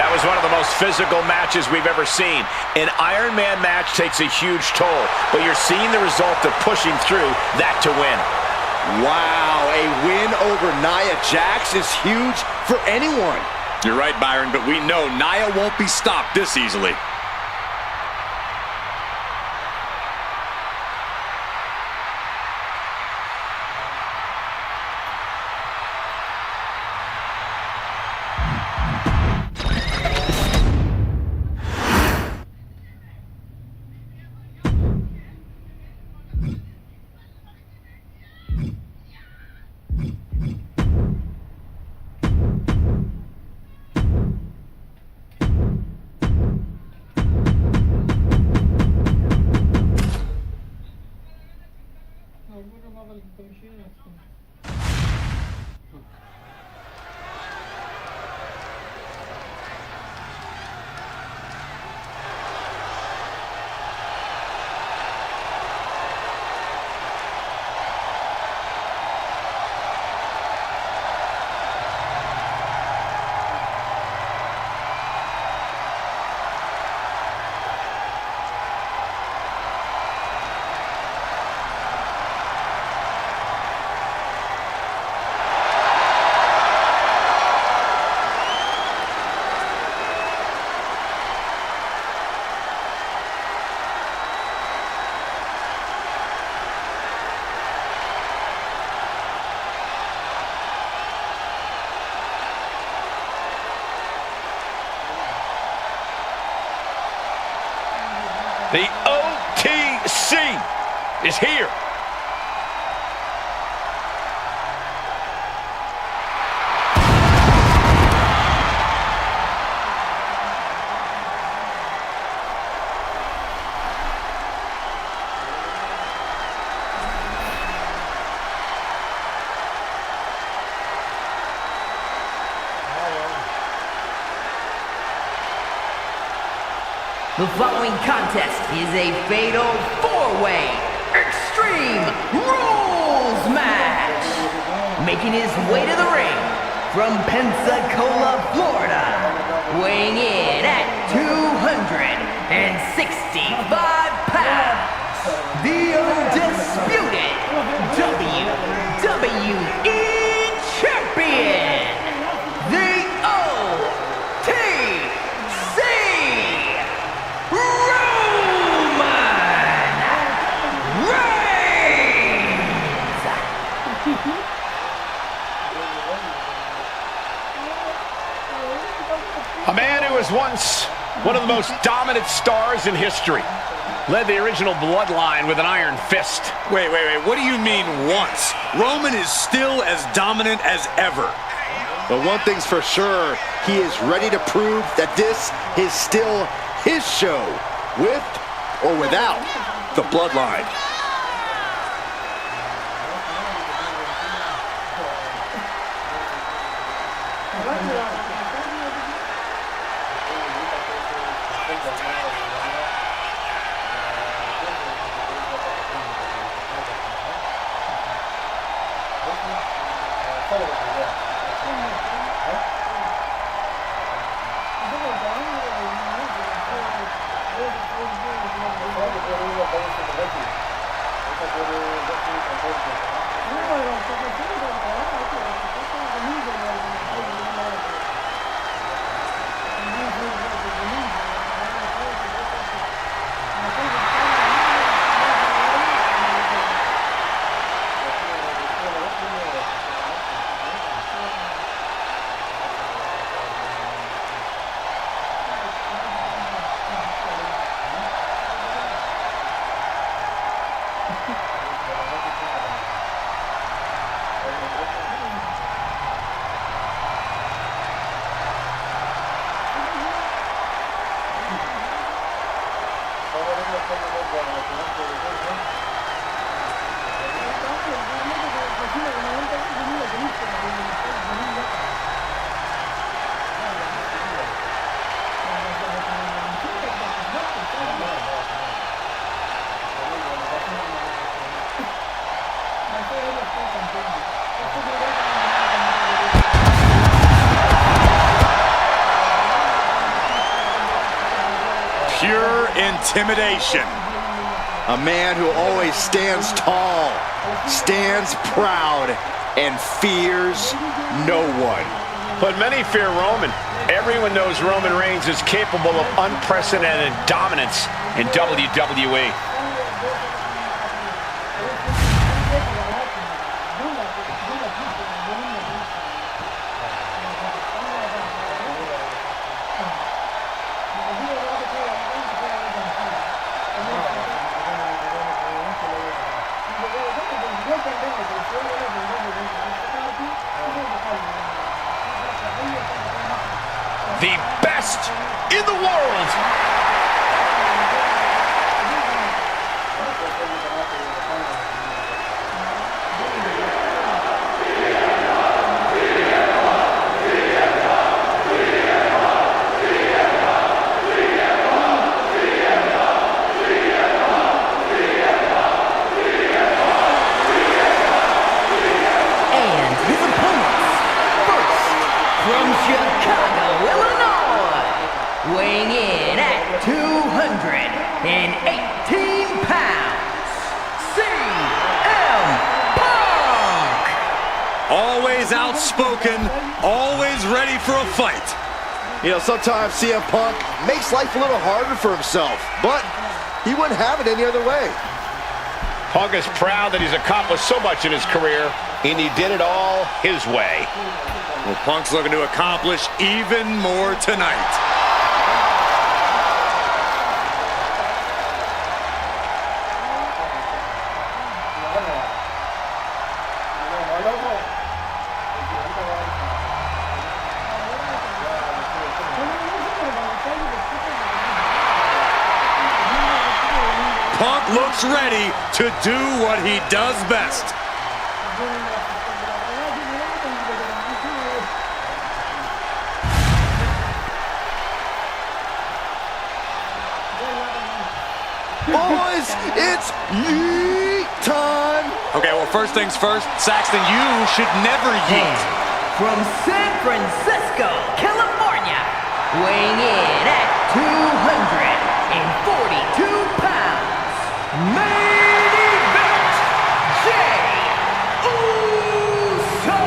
That was one of the most physical matches we've ever seen. An Iron Man match takes a huge toll, but you're seeing the result of pushing through that to win. Wow, a win over Nia Jax is huge for anyone. You're right, Byron, but we know Nia won't be stopped this easily. The OTC is here. The following contest is a fatal four-way Extreme Rules match. Making his way to the ring from Pensacola, Florida, weighing in at 265 pounds, the undisputed WWE Champion, the OTC A man who was once one of the most dominant stars in history. Led the original bloodline with an iron fist. Wait. What do you mean once? Roman is still as dominant as ever. But one thing's for sure, he is ready to prove that this is still his show, with or without the bloodline. intimidation. A man who always stands tall, stands proud, and fears no one. But many fear Roman. Everyone knows Roman Reigns is capable of unprecedented dominance in WWE. The best in the world. And his opponents, first from Chicago, Illinois, weighing in at 218 pounds, CM Punk! Always outspoken, always ready for a fight. You know, sometimes CM Punk makes life a little harder for himself, but he wouldn't have it any other way. Punk is proud that he's accomplished so much in his career, and he did it all his way. Well, Punk's looking to accomplish even more tonight. Punk looks ready to do what he does best. Boys, it's yeet time! Okay, well, first things first, Saxton, you should never yeet. From San Francisco, California, weighing in at 242 pounds, main event, Jey Uso!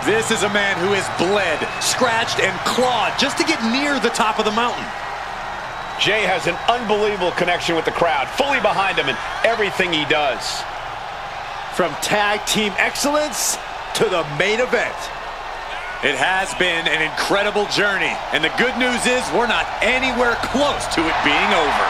This is a man who has bled, scratched, and clawed just to get near the top of the mountain. Jey has an unbelievable connection with the crowd, fully behind him in everything he does. From tag team excellence to the main event. It has been an incredible journey, and the good news is we're not anywhere close to it being over.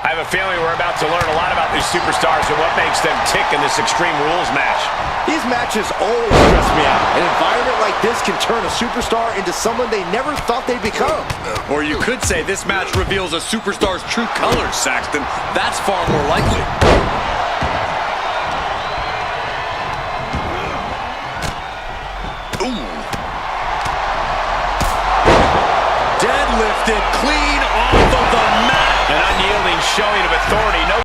I have a feeling we're about to learn a lot about these superstars and what makes them tick in this Extreme Rules match. These matches always stress me out. An environment like this can turn a superstar into someone they never thought they'd become. Or you could say this match reveals a superstar's true colors, Saxton. That's far more likely. Ooh. Deadlifted clean off of the mat. An unyielding showing of authority. No